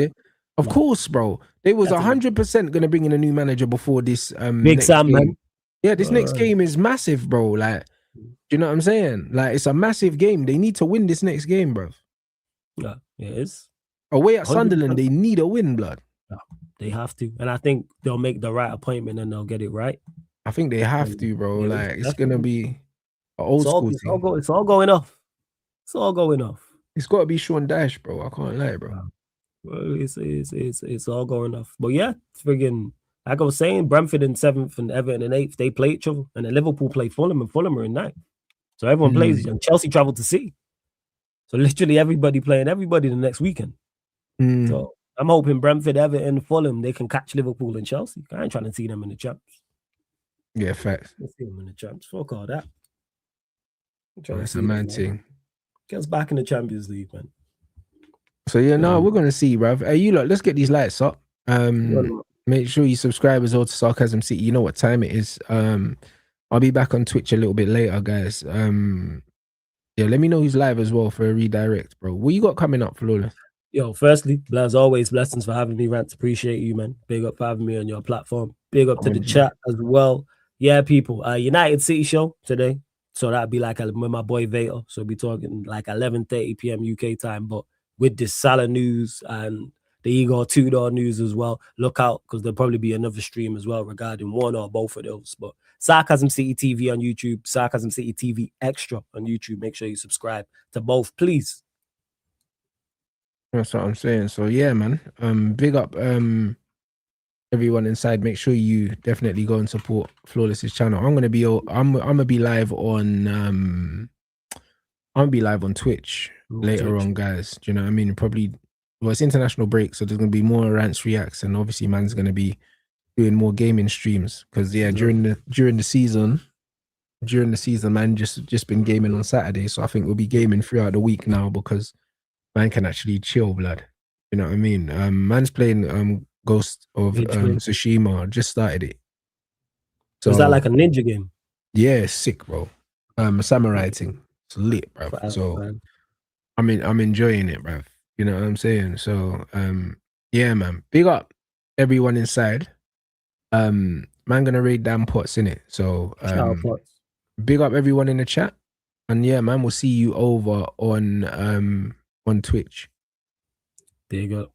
Of course, bro. They was 100% going to bring in a new manager before this. Big Sam, game. Man. Yeah, this next game is massive, bro. Like, do you know what I'm saying? Like, it's a massive game. They need to win this next game, bro. Yeah, it is. Away at Sunderland, they need a win, blood. Yeah, they have to. And I think they'll make the right appointment and they'll get it right. I think they have to, bro. Yeah, Like it's definitely. gonna be an old school thing. It's all going off. It's all going off. It's got to be Sean Dyche, bro. I can't lie, bro. Well, it's all going off. But yeah, friggin', like I was saying, Brentford in 7th and Everton in 8th, they play each other. And then Liverpool play Fulham, and Fulham are in 9th. So everyone plays. And Chelsea travel to City. So literally everybody playing everybody the next weekend. So I'm hoping Brentford, Everton, Fulham, they can catch Liverpool and Chelsea. I ain't trying to see them in the champs. Yeah, facts. Let's see them in the champs. Fuck all that. That's a mad thing. Get us back in the Champions League, man. So yeah, no, we're gonna see, bruv. Hey, you lot, let's get these lights up. Make sure you subscribe as well to Sarcasm City. You know what time it is. I'll be back on Twitch a little bit later, guys. Yeah, let me know who's live as well for a redirect, bro. What you got coming up, Flawless? Yo, firstly, as always, blessings for having me, Rants. Appreciate you, man. Big up for having me on your platform. Big up to the chat as well. Yeah, people. United City show today. So that'd be like with my boy Vader. So we'll be talking like 11:30 p.m. UK time. But with this Salah news and the Igor Tudor news as well, look out because there'll probably be another stream as well regarding one or both of those. But Sarcasm City TV on YouTube, Sarcasm City TV Extra on YouTube. Make sure you subscribe to both, please. That's what I'm saying. So yeah, man. Big up everyone inside. Make sure you definitely go and support Flawless's channel. I'm gonna be live on Twitch later on, guys. Do you know what I mean? Probably, well, it's international break, so there's gonna be more Rants reacts, and obviously man's gonna be doing more gaming streams because during the season, man, just been gaming on Saturday. So I think we'll be gaming throughout the week now because man can actually chill, blood. You know what I mean? Man's playing Ghost of Tsushima. Just started it. So is that like a ninja game? Yeah, sick, bro. A samurai thing. It's lit, bro. So I'm enjoying it, bro. You know what I'm saying? So yeah, man. Big up everyone inside. Man gonna raid damn pots in it. So big up everyone in the chat. And yeah, man, we'll see you over on Twitch. Big up.